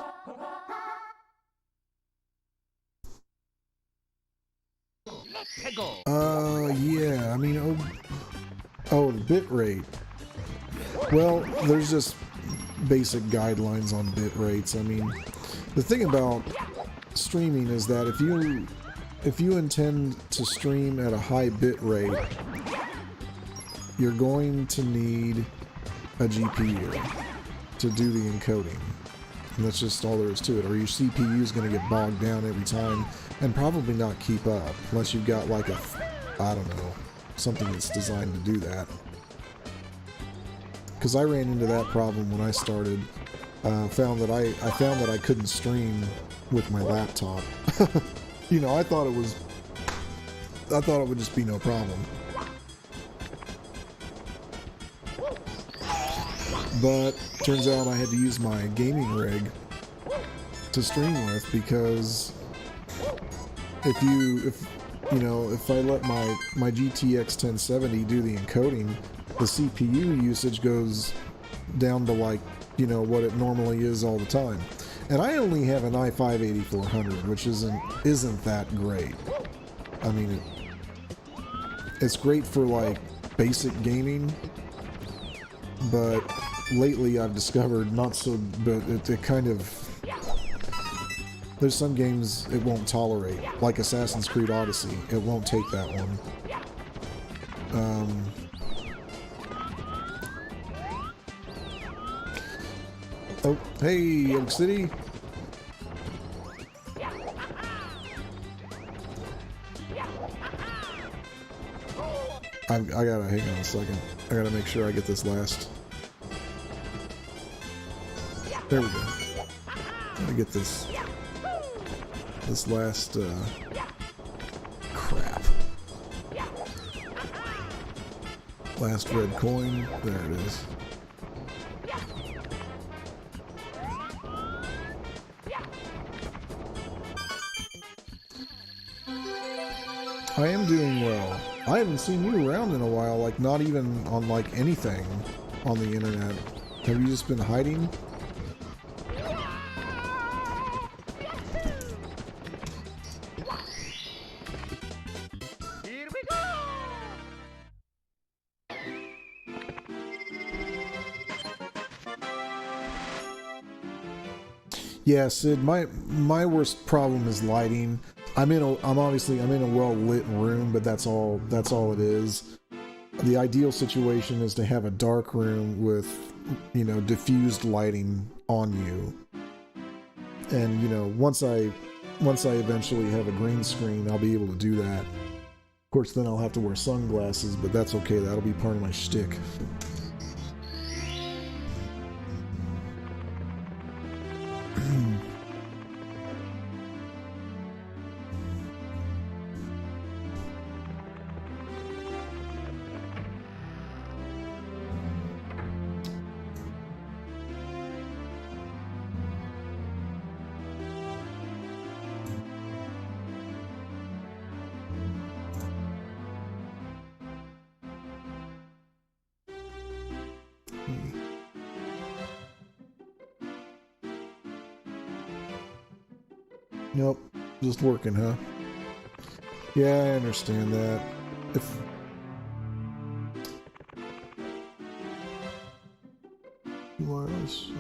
Speaker 2: Let's go.
Speaker 1: Yeah, I mean, the bit rate. Well, there's just basic guidelines on bit rates. I mean, the thing about streaming is that if you intend to stream at a high bit rate, you're going to need a GPU to do the encoding. And that's just all there is to it. Or your CPU is going to get bogged down every time and probably not keep up unless you've got like I don't know, something that's designed to do that. Because I ran into that problem when I started. I found that I couldn't stream with my laptop. I thought it would just be no problem. But turns out I had to use my gaming rig to stream with, because if I let my GTX 1070 do the encoding, the CPU usage goes down to like, what it normally is all the time. And I only have an i5-8400, which isn't that great. I mean, it's great for like basic gaming, but lately I've discovered not so, but it kind of, There's some games it won't tolerate, like Assassin's Creed Odyssey. It won't take that one. Oh, hey, Oak City. I gotta hang on a second. I gotta make sure I get this last. There we go. Gotta get this last crap. Last red coin. There it is. I am doing well. I haven't seen you around in a while, like not even on like anything on the internet. Have you just been hiding?
Speaker 2: Here we go.
Speaker 1: Yeah, Sid, my worst problem is lighting. I'm in a well lit room, but that's all it is. The ideal situation is to have a dark room with, you know, diffused lighting on you. And, you know, once I eventually have a green screen, I'll be able to do that. Of course, then I'll have to wear sunglasses, but that's okay. That'll be part of my shtick. Nope, just working, huh? Yeah, I understand that. If wireless.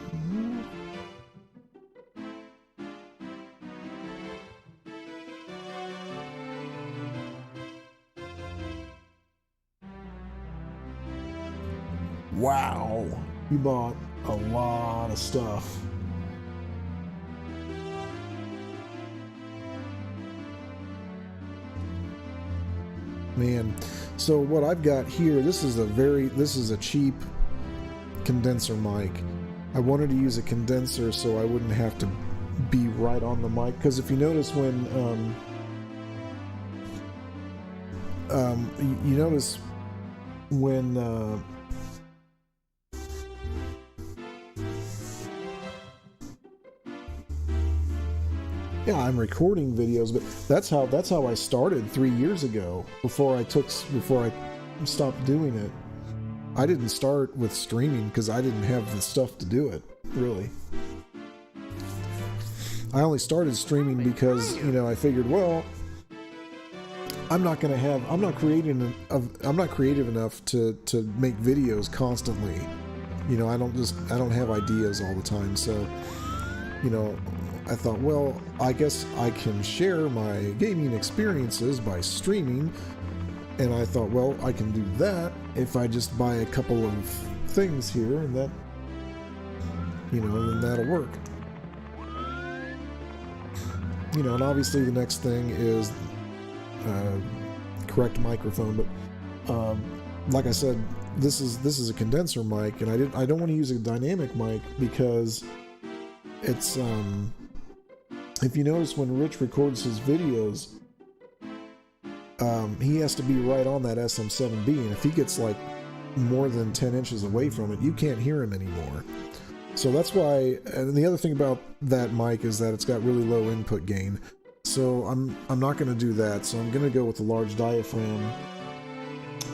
Speaker 1: Wow, you bought a lot of stuff. Man, so what I've got here, this is a cheap condenser mic. I wanted to use a condenser so I wouldn't have to be right on the mic, because if you notice when you notice when yeah, I'm recording videos, but that's how I started 3 years ago. Before I stopped doing it, I didn't start with streaming because I didn't have the stuff to do it. Really, I only started streaming because, you know, I figured, well, I'm not creative enough to make videos constantly. You know, I don't have ideas all the time, so, you know, I thought, well, I guess I can share my gaming experiences by streaming, and I thought, well, I can do that if I just buy a couple of things here, and that, you know, then that'll work. You know, and obviously the next thing is correct microphone, but like I said, this is a condenser mic, and I don't want to use a dynamic mic because it's if you notice when Rich records his videos, he has to be right on that SM7B, and if he gets like more than 10 inches away from it, you can't hear him anymore. So that's why, and the other thing about that mic is that it's got really low input gain. So I'm not going to do that, so I'm going to go with the large diaphragm.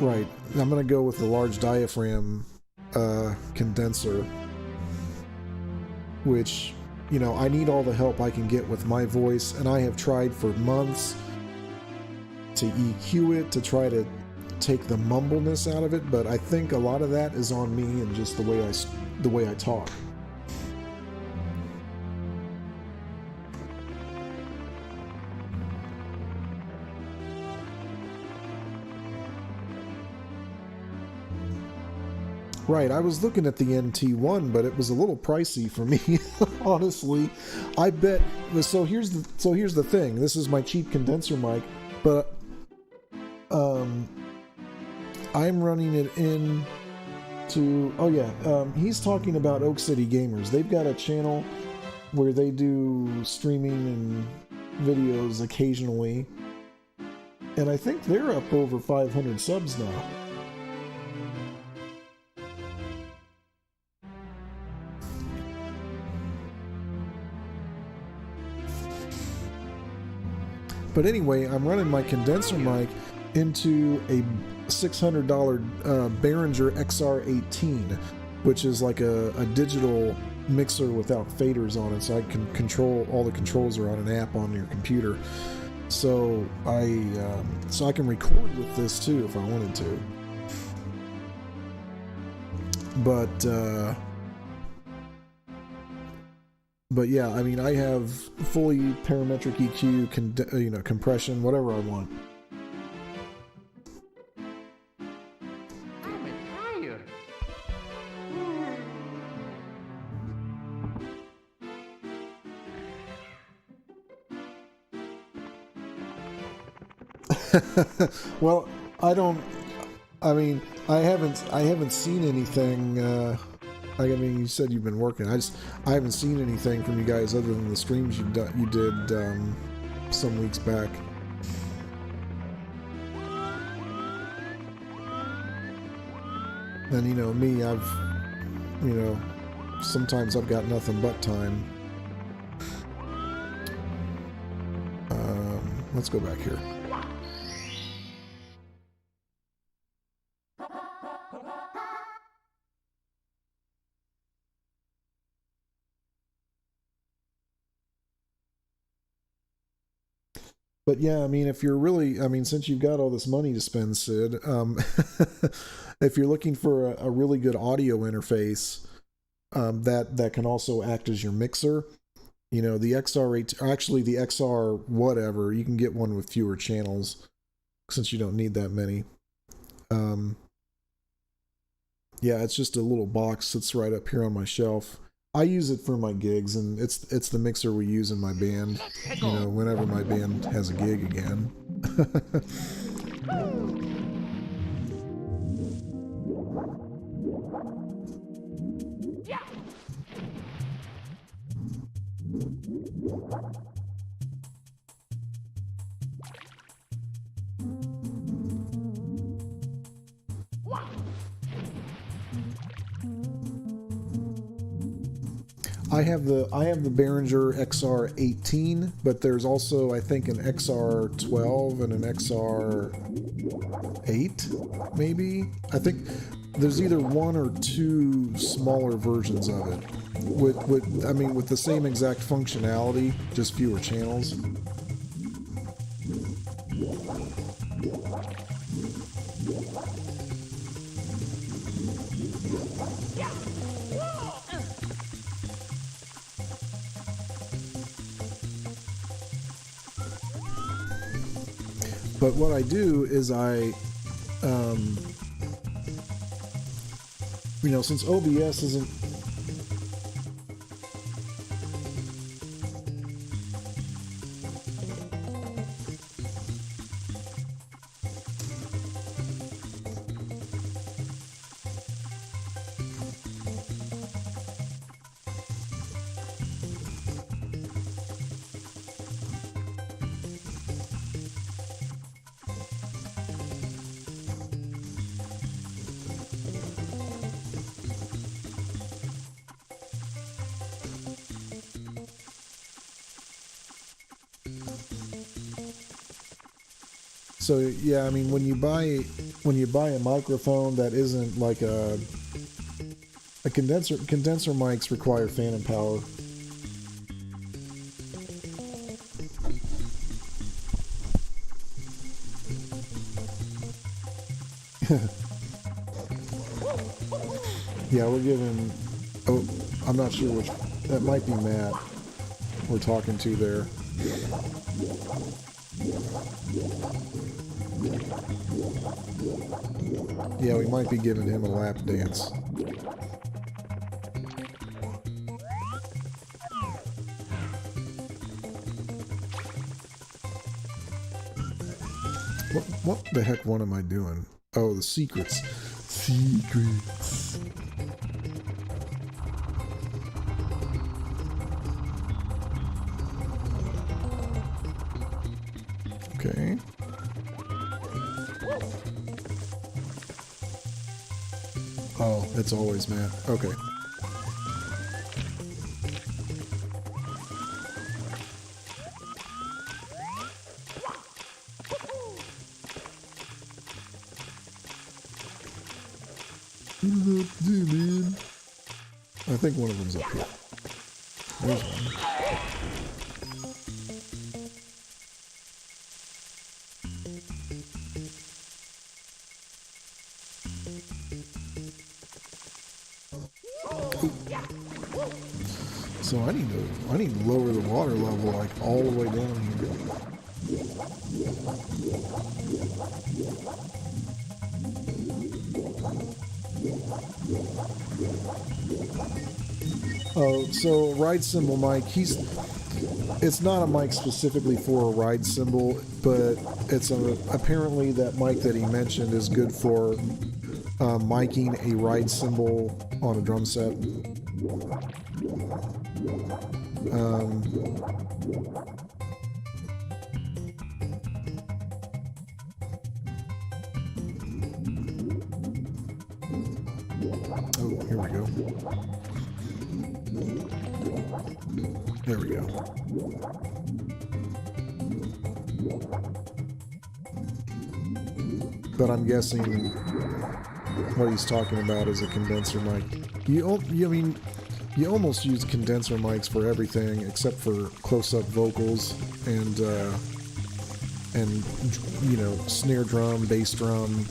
Speaker 1: Right, I'm going to go with the large diaphragm condenser, which, you know, I need all the help I can get with my voice, and I have tried for months to EQ it, to try to take the mumbleness out of it, but I think a lot of that is on me and just the way I talk. Right, I was looking at the NT1, but it was a little pricey for me, honestly. I bet. So here's the thing. This is my cheap condenser mic, but I'm running it in to. Oh yeah, he's talking about Oak City Gamers. They've got a channel where they do streaming and videos occasionally, and I think they're up over 500 subs now. But anyway, I'm running my condenser mic into a $600 Behringer XR18, which is like a digital mixer without faders on it, so I can control all the controls are on an app on your computer. So I can record with this too if I wanted to. But yeah, I mean, I have fully parametric EQ, compression, whatever I want.
Speaker 2: I'm tired.
Speaker 1: Well, I haven't seen anything. I mean, you said you've been working. I haven't seen anything from you guys other than the streams you did some weeks back. And me, sometimes I've got nothing but time. Let's go back here. But yeah, I mean, if you're really, since you've got all this money to spend, Sid, if you're looking for a really good audio interface that can also act as your mixer, the XR8, actually the XR whatever, you can get one with fewer channels since you don't need that many. Yeah, it's just a little box that's right up here on my shelf. I use it for my gigs, and it's the mixer we use in my band, whenever my band has a gig again. I have the Behringer XR18, but there's also, I think, an XR12 and an XR8, maybe. I think there's either one or two smaller versions of it with the same exact functionality, just fewer channels. But what I do is since OBS isn't... So yeah, I mean, when you buy a microphone that isn't like a condenser mics require phantom power. Yeah, we're giving. Oh, I'm not sure which. That might be Matt we're talking to there. Yeah, we might be giving him a lap dance. What the heck one am I doing? Oh, the secrets. Secrets. Okay. Oh, it's always Matt. Okay. What does that do, man? I think one of them's up here. There's one. So I need to lower the water level like all the way down here. Oh, so ride cymbal mic, it's not a mic specifically for a ride cymbal, but it's apparently that mic that he mentioned is good for miking a ride cymbal on a drum set. Oh, here we go. There we go. But I'm guessing what he's talking about is a condenser mic. I mean, you almost use condenser mics for everything except for close-up vocals and you know, snare drum, bass drum,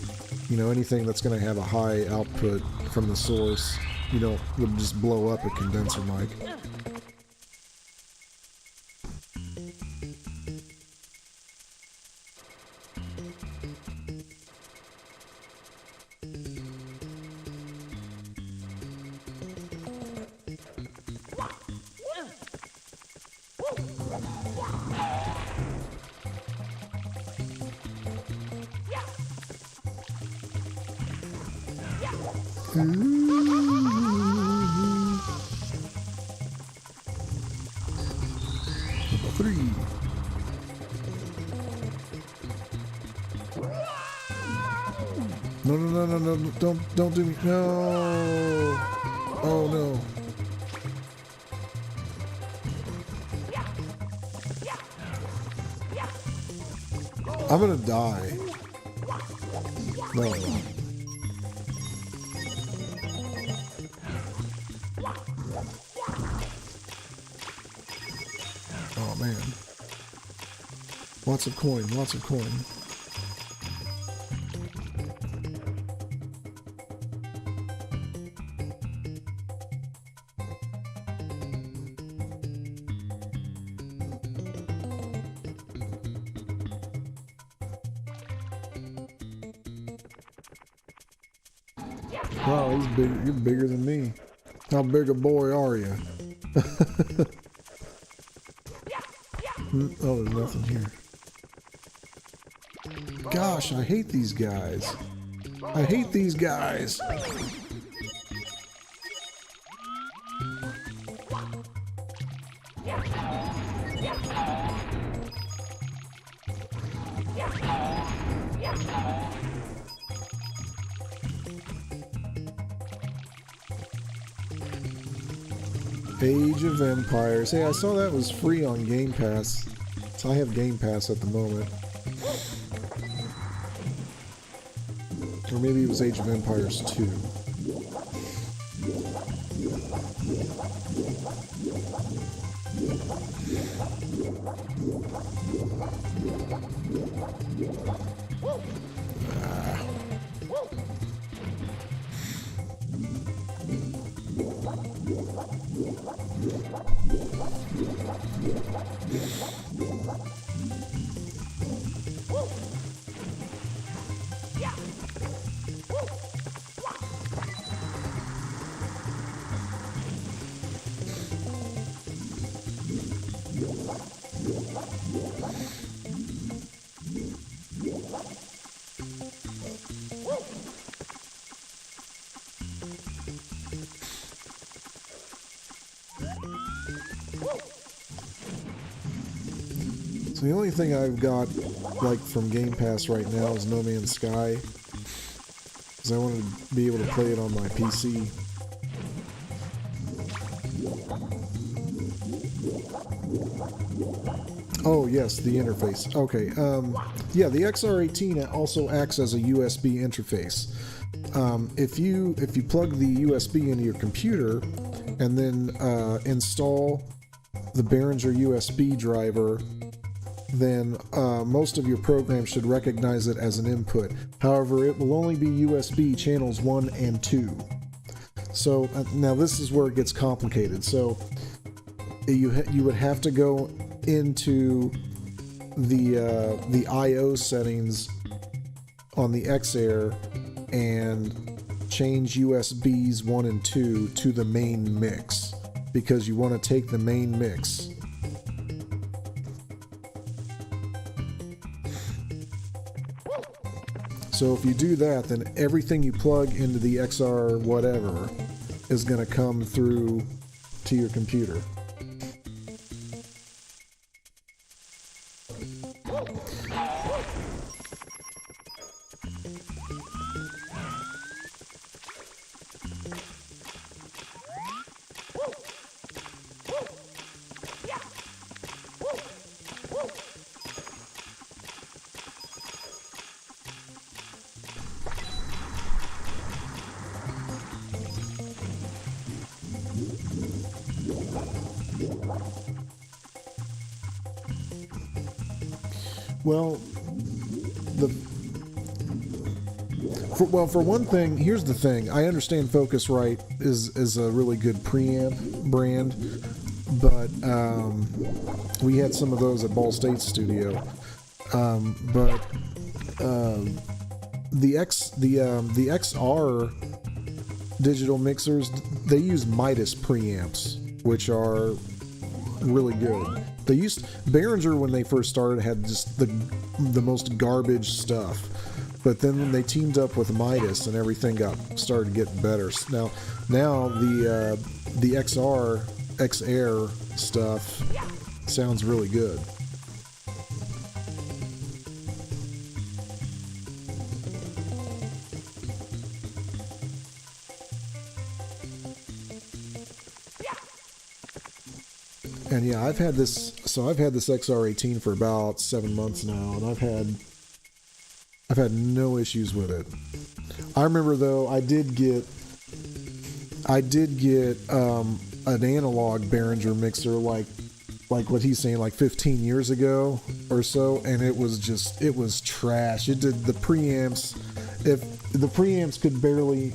Speaker 1: you know, anything that's going to have a high output from the source. You don't would just blow up a condenser mic. Three. No, don't do me. No. Oh no. I'm gonna die. No. Oh man. Lots of coin, lots of coin. Wow, he's big. You're bigger than me. How big a boy are you? Oh, there's nothing here. Gosh, I hate these guys. I hate these guys. Age of Empires. Hey, I saw that was free on Game Pass. So I have Game Pass at the moment. Or maybe it was Age of Empires 2. The only thing I've got, like, from Game Pass right now is No Man's Sky. Because I want to be able to play it on my PC. Oh, yes, the interface. Okay, yeah, the XR18 also acts as a USB interface. If you plug the USB into your computer and then install the Behringer USB driver, then most of your programs should recognize it as an input. However, it will only be USB channels 1 and 2. So now this is where it gets complicated. So you would have to go into the I/O settings on the X-Air and change USBs 1 and 2 to the main mix, because you want to take the main mix. So if you do that, then everything you plug into the XR whatever is going to come through to your computer. Well, for one thing, here's the thing. I understand Focusrite is a really good preamp brand, but we had some of those at Ball State Studio. But the XR digital mixers, they use Midas preamps, which are really good. They used Behringer when they first started had just the most garbage stuff, but then when they teamed up with Midas and everything started getting better. Now the X-Air stuff sounds really good. And yeah, I've had this XR18 for about 7 months now, and I've had no issues with it. I remember though, I did get an analog Behringer mixer like what he's saying, like 15 years ago or so, and it was trash. It did the preamps. If the preamps could barely.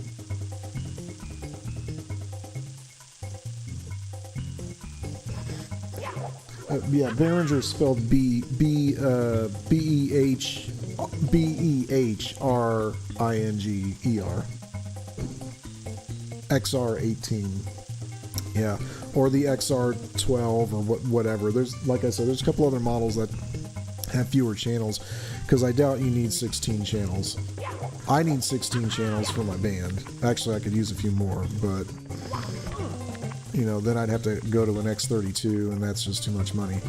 Speaker 1: Yeah, Behringer spelled B-E-H-R-I-N-G-E-R. XR18. Yeah, or the XR12 or whatever. There's, like I said, there's a couple other models that have fewer channels, because I doubt you need 16 channels. I need 16 channels for my band. Actually, I could use a few more, but you know, then I'd have to go to an X32, and that's just too much money.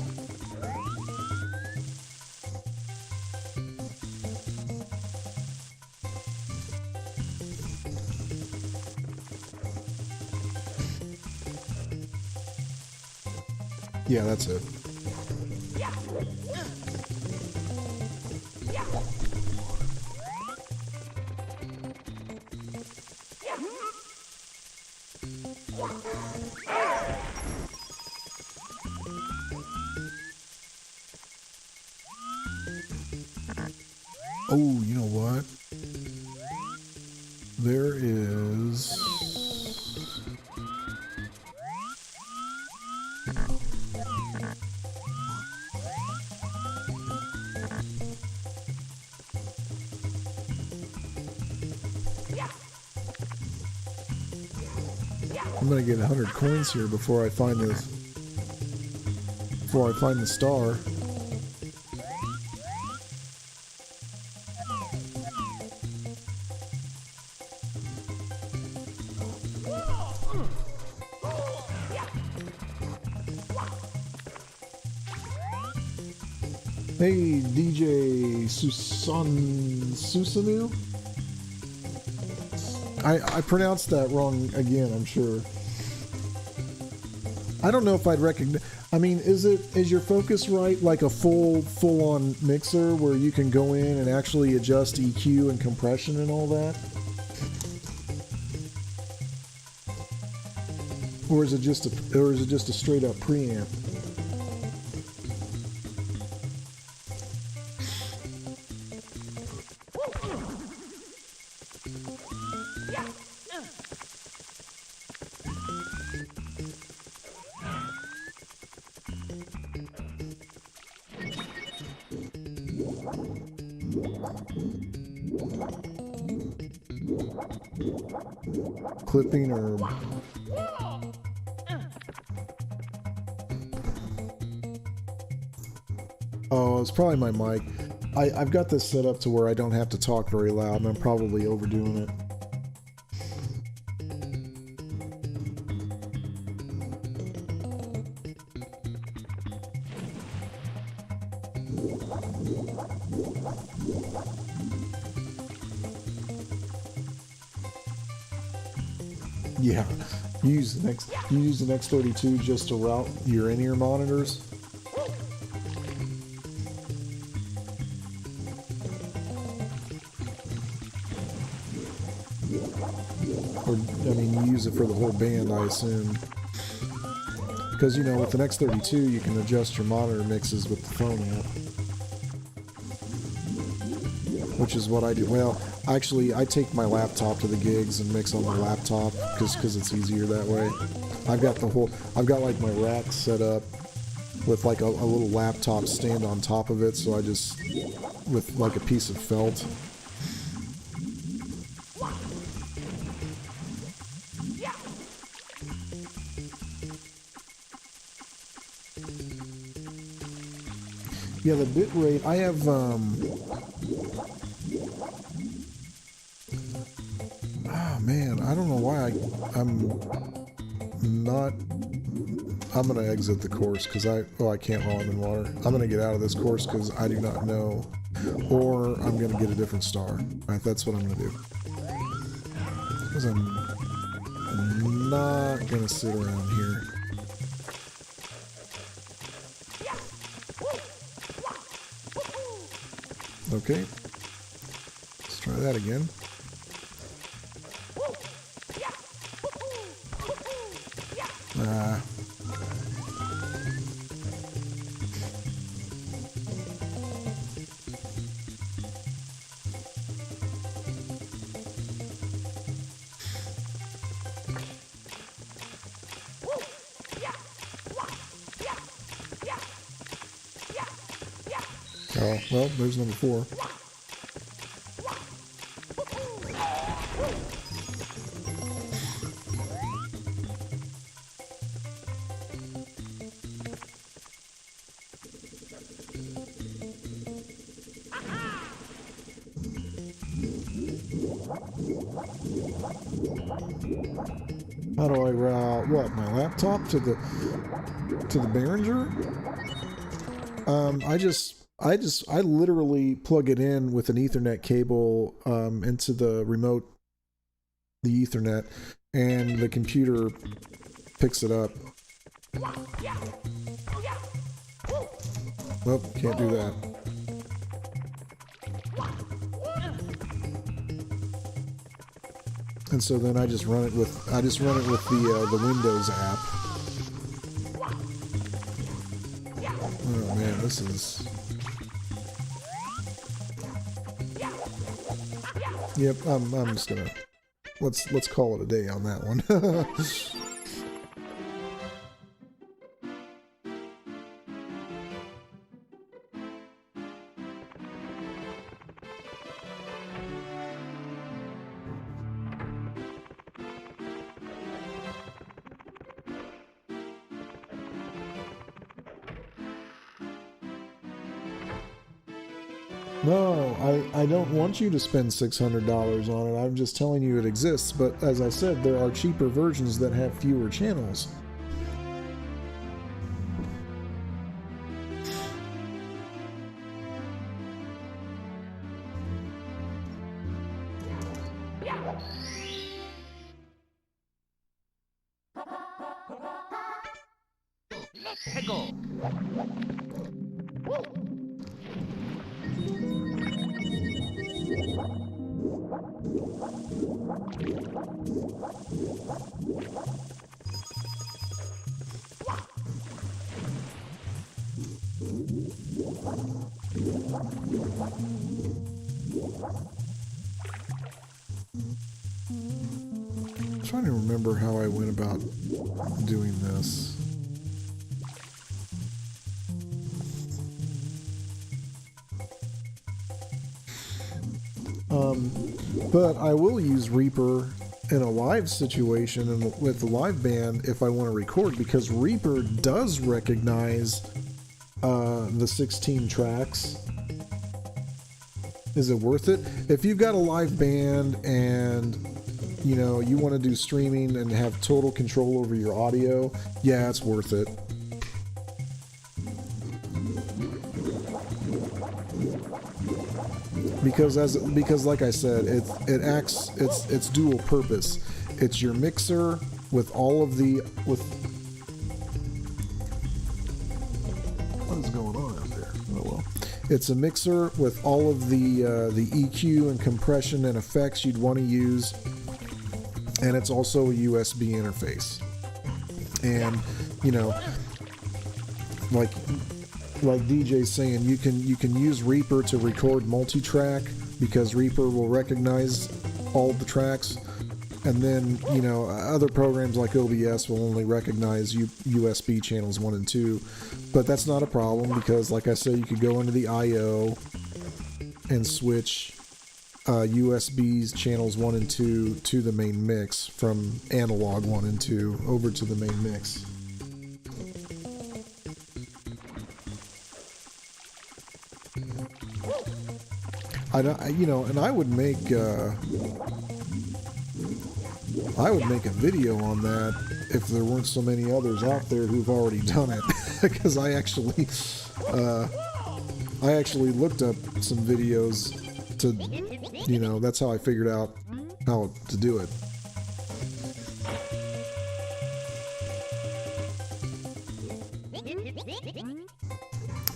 Speaker 1: Yeah, that's it. Oh, you know what? There is... I'm gonna get 100 coins here before I find the star. Hey, DJ Susanu? I pronounced that wrong again, I'm sure. I don't know if I'd recognize... I mean, is your Focus right, like a full-on mixer where you can go in and actually adjust EQ and compression and all that? Or is it just a straight up preamp? Clipping or... Oh, it's probably my mic. I've got this set up to where I don't have to talk very loud, and I'm probably overdoing it. Yeah, you use the X32 just to route your in-ear monitors. Or, I mean, you use it for the whole band, I assume. Because, you know, with the X32, you can adjust your monitor mixes with the phone app. Which is what I do. Well, actually, I take my laptop to the gigs and mix on my laptop because it's easier that way. I've got like my rack set up with like a little laptop stand on top of it, so I just, with like a piece of felt. Yeah, the bit rate, I have, oh man, I don't know why I'm gonna exit the course because I can't while I'm in water. I'm gonna get out of this course because I do not know, or I'm gonna get a different star. Right, that's what I'm gonna do. Because I'm not gonna sit around here. Okay, let's try that again. Oh, well, there's number 4. How do I route what, my laptop to the Behringer? I literally plug it in with an Ethernet cable into the remote, the Ethernet, and the computer picks it up. Well, can't do that. And so then I just run it with the Windows app. Oh man, this is. Yep, I'm just gonna let's call it a day on that one. No, I don't want you to spend $600 on it. I'm just telling you it exists. But as I said, there are cheaper versions that have fewer channels.
Speaker 2: Let's go.
Speaker 1: I'm trying to remember how I went about doing this. But I will use Reaper in a live situation and with the live band if I want to record, because Reaper does recognize the 16 tracks. Is it worth it? If you've got a live band and you know you want to do streaming and have total control over your audio, yeah, it's worth it. Because like I said, it's dual purpose. It's your mixer with all of the what is going on out there? Oh well. It's a mixer with all of the EQ and compression and effects you'd want to use, and it's also a USB interface. And you know, like DJ's saying, you can use Reaper to record multi-track because Reaper will recognize all the tracks, and then you know other programs like OBS will only recognize USB channels 1 and 2, but that's not a problem because, like I said, you could go into the I/O and switch USB's channels 1 and 2 to the main mix from analog 1 and 2 over to the main mix. And I would make a video on that if there weren't so many others out there who've already done it, because I actually looked up some videos to, you know, that's how I figured out how to do it.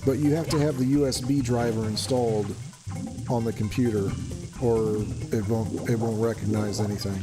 Speaker 1: But you have to have the USB driver installed on the computer, or it won't recognize anything.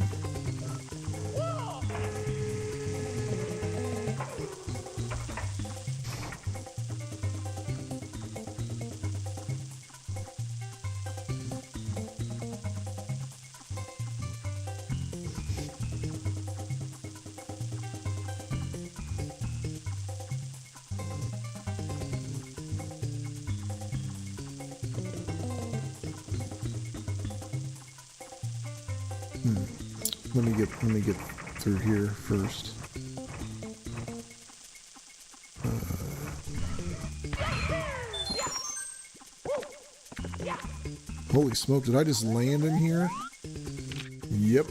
Speaker 1: Let me get through here first. Holy smoke, did I just land in here? Yep.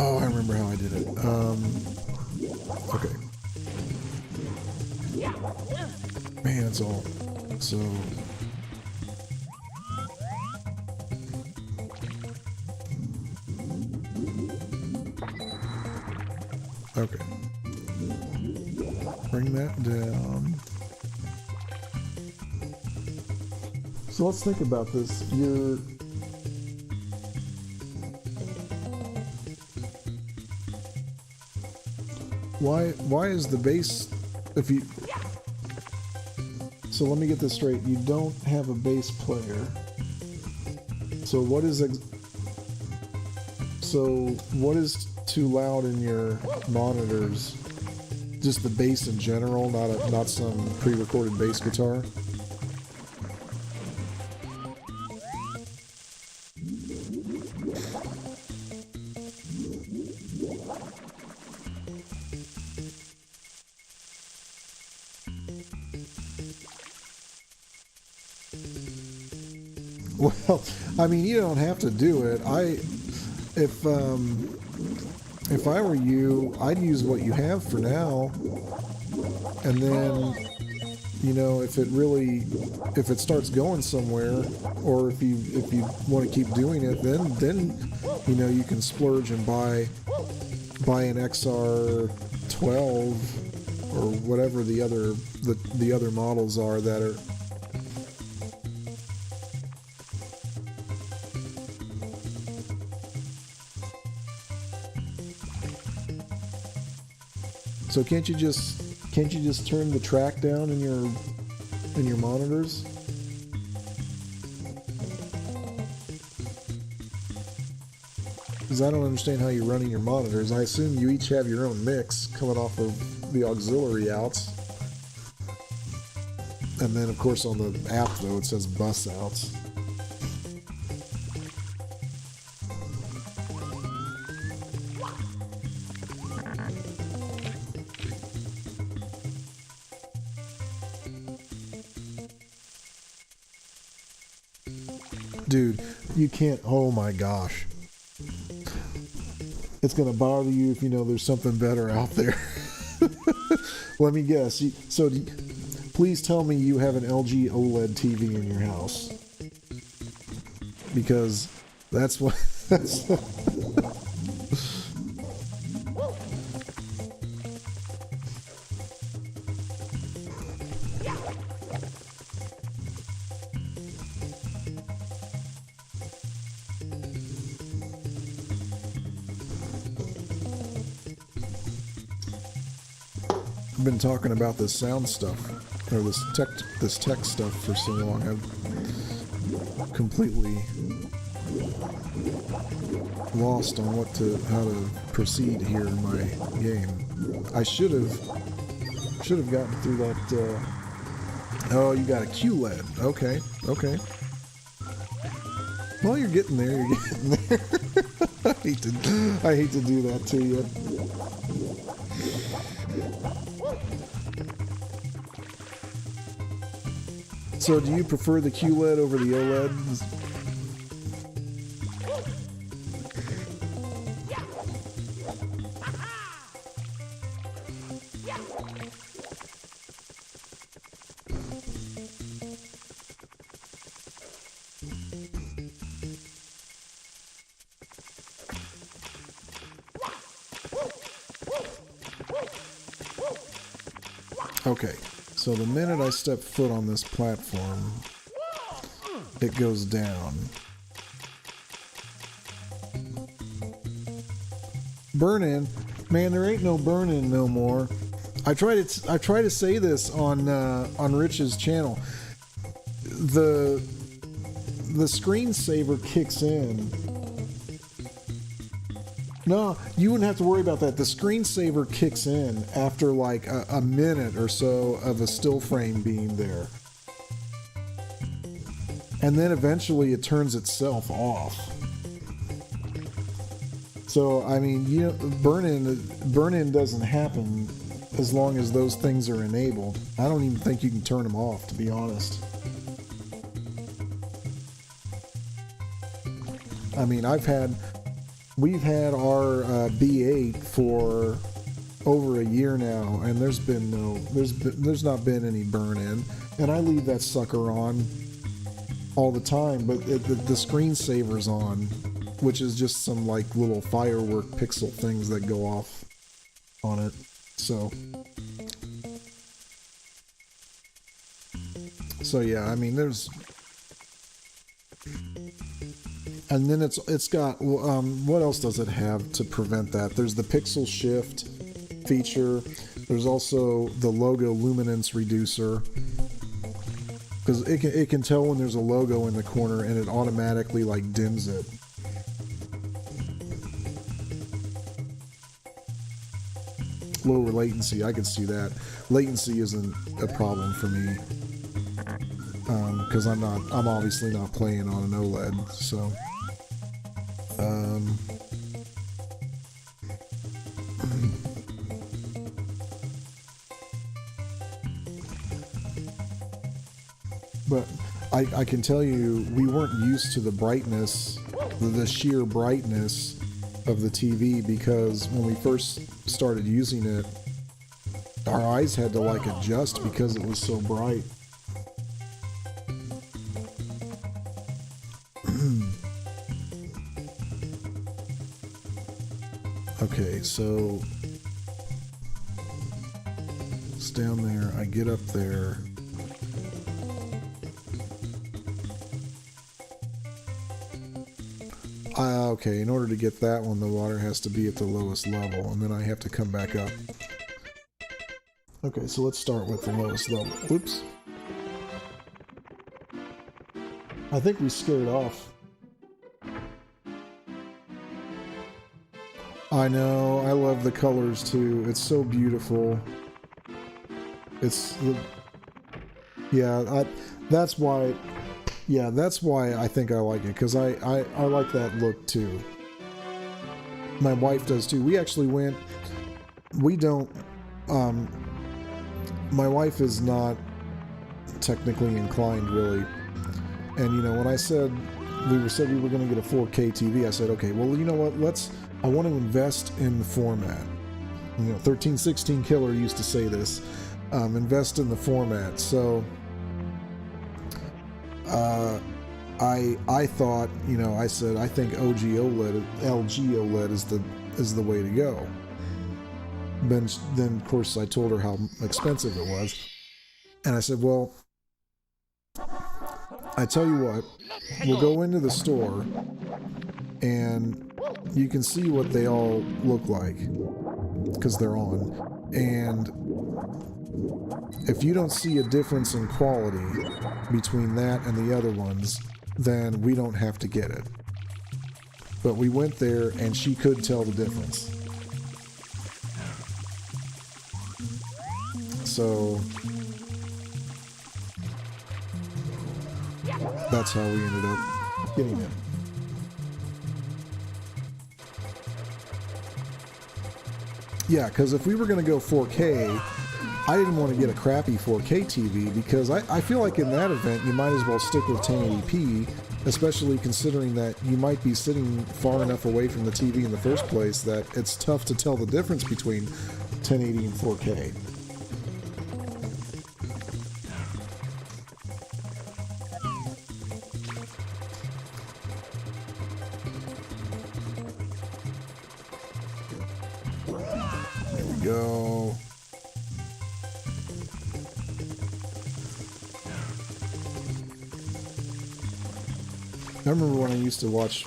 Speaker 1: Oh, I remember how I did it. Okay. Man, it's all so... Okay. Bring that down. So let's think about this. Why is the bass, so let me get this straight. You don't have a bass player. So what is too loud in your monitors? Just the bass in general, not some pre-recorded bass guitar. Well, I mean, you don't have to do it. If I were you, I'd use what you have for now, and then, you know, if it starts going somewhere, or if you want to keep doing it, then you know, you can splurge and buy an XR12 or whatever the other models are that are. So can't you just turn the track down in your monitors? Because I don't understand how you're running your monitors. I assume you each have your own mix coming off of the auxiliary outs. And then of course on the app though it says bus outs. Dude, you can't, oh my gosh. It's going to bother you if you know there's something better out there. Let me guess. Please tell me you have an LG OLED TV in your house. Because that's what, I've been talking about this sound stuff, or this tech stuff for so long. I've completely lost on how to proceed here in my game. I should have gotten through that. Oh, you got a QLED. Okay. Well, you're getting there. I hate to do that to you. So do you prefer the QLED over the OLED? Okay, so the minute I step foot on this platform, it goes down. Burn-in? Man, there ain't no burn-in no more. I try to say this on Rich's channel. The screensaver kicks in. No, you wouldn't have to worry about that. The screensaver kicks in after like a minute or so of a still frame being there. And then eventually it turns itself off. So, I mean, you know, burn-in doesn't happen as long as those things are enabled. I don't even think you can turn them off, to be honest. I mean, we've had our B8 for over a year now, and there's not been any burn-in, and I leave that sucker on all the time, but the screensaver's on, which is just some like little firework pixel things that go off on it. So yeah, I mean, and then it's got, what else does it have to prevent that? There's the pixel shift feature. There's also the logo luminance reducer, because it can tell when there's a logo in the corner and it automatically like dims it. Lower latency, I can see that. Latency isn't a problem for me, because I'm obviously not playing on an OLED, so. I can tell you, we weren't used to the brightness, the sheer brightness of the TV, because when we first started using it, our eyes had to like adjust because it was so bright. Okay, so it's down there. I get up there. Okay, in order to get that one, the water has to be at the lowest level, and then I have to come back up. Okay, so let's start with the lowest level. Oops. I think we scared off. I know, I love the colors too. It's so beautiful. It's the... Yeah, that's why... Yeah, that's why I think I like it, because I like that look too. My wife does too. We actually went... We don't... my wife is not technically inclined, really. And, you know, when I said we were going to get a 4K TV, I said, okay, well, you know what, I want to invest in the format. You know, 1316 Killer used to say this. Invest in the format. So... I thought, you know, I said I think LG OLED is the way to go. Then of course I told her how expensive it was, and I said, well, I tell you what, we'll go into the store and you can see what they all look like because they're on, and if you don't see a difference in quality between that and the other ones, then we don't have to get it. But we went there and she could tell the difference. So that's how we ended up getting it. Yeah, because if we were going to go 4K, I didn't want to get a crappy 4K TV because I feel like in that event you might as well stick with 1080p, especially considering that you might be sitting far enough away from the TV in the first place that it's tough to tell the difference between 1080 and 4K. There we go. I remember when I used to watch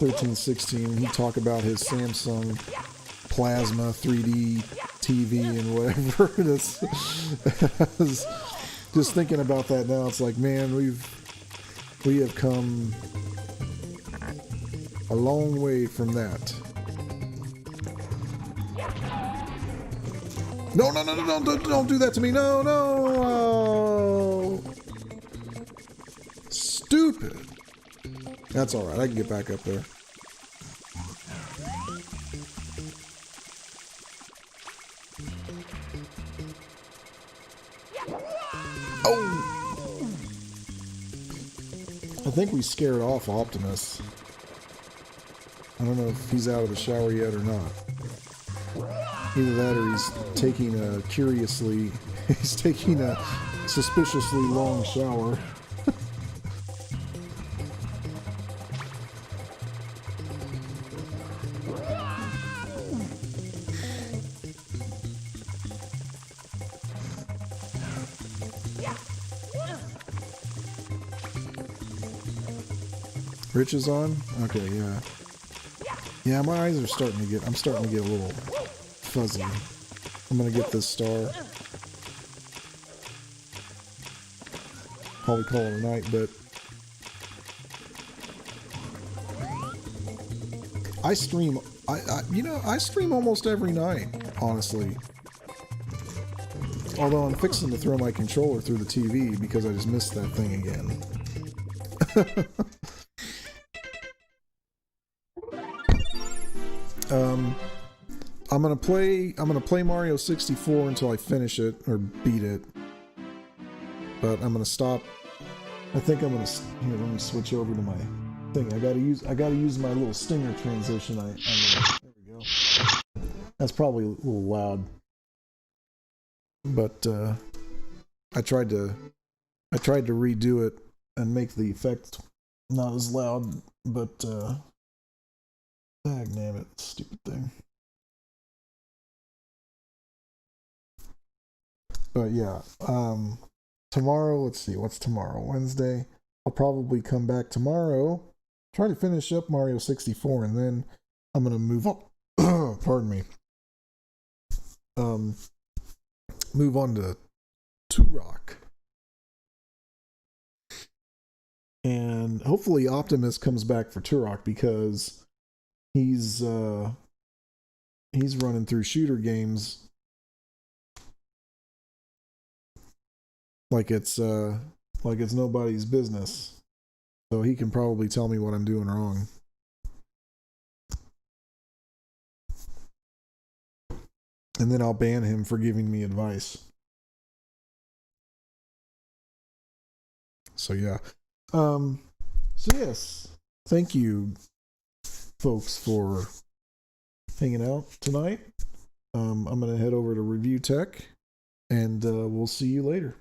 Speaker 1: 1316, he'd talk about his Samsung Plasma 3D TV and whatever. Just thinking about that now, it's like, man, we have come a long way from that. No, don't do that to me. No. Stupid. That's alright, I can get back up there. Oh! I think we scared off Optimus. I don't know if he's out of the shower yet or not. Either that or he's taking a suspiciously long shower. Rich is on? Okay, yeah. Yeah, my eyes are starting to get, I'm starting to get a little fuzzy. I'm gonna get this star. Probably call it a night, but I stream, I stream almost every night, honestly. Although I'm fixing to throw my controller through the TV because I just missed that thing again. I'm gonna play Mario 64 until I finish it or beat it. But I'm gonna stop I think I'm gonna here. Let me switch over to my thing. I gotta use my little stinger transition. There we go. That's probably a little loud, but I tried to redo it and make the effect not as loud. But dag damn it, stupid thing. But yeah, tomorrow, let's see, what's tomorrow? Wednesday. I'll probably come back tomorrow, try to finish up Mario 64, and then I'm gonna move on. Pardon me. Move on to Turok, and hopefully Optimus comes back for Turok because he's running through shooter games like it's nobody's business. So he can probably tell me what I'm doing wrong. And then I'll ban him for giving me advice. So yeah. So yes, thank you folks for hanging out tonight. I'm gonna head over to Review Tech, and we'll see you later.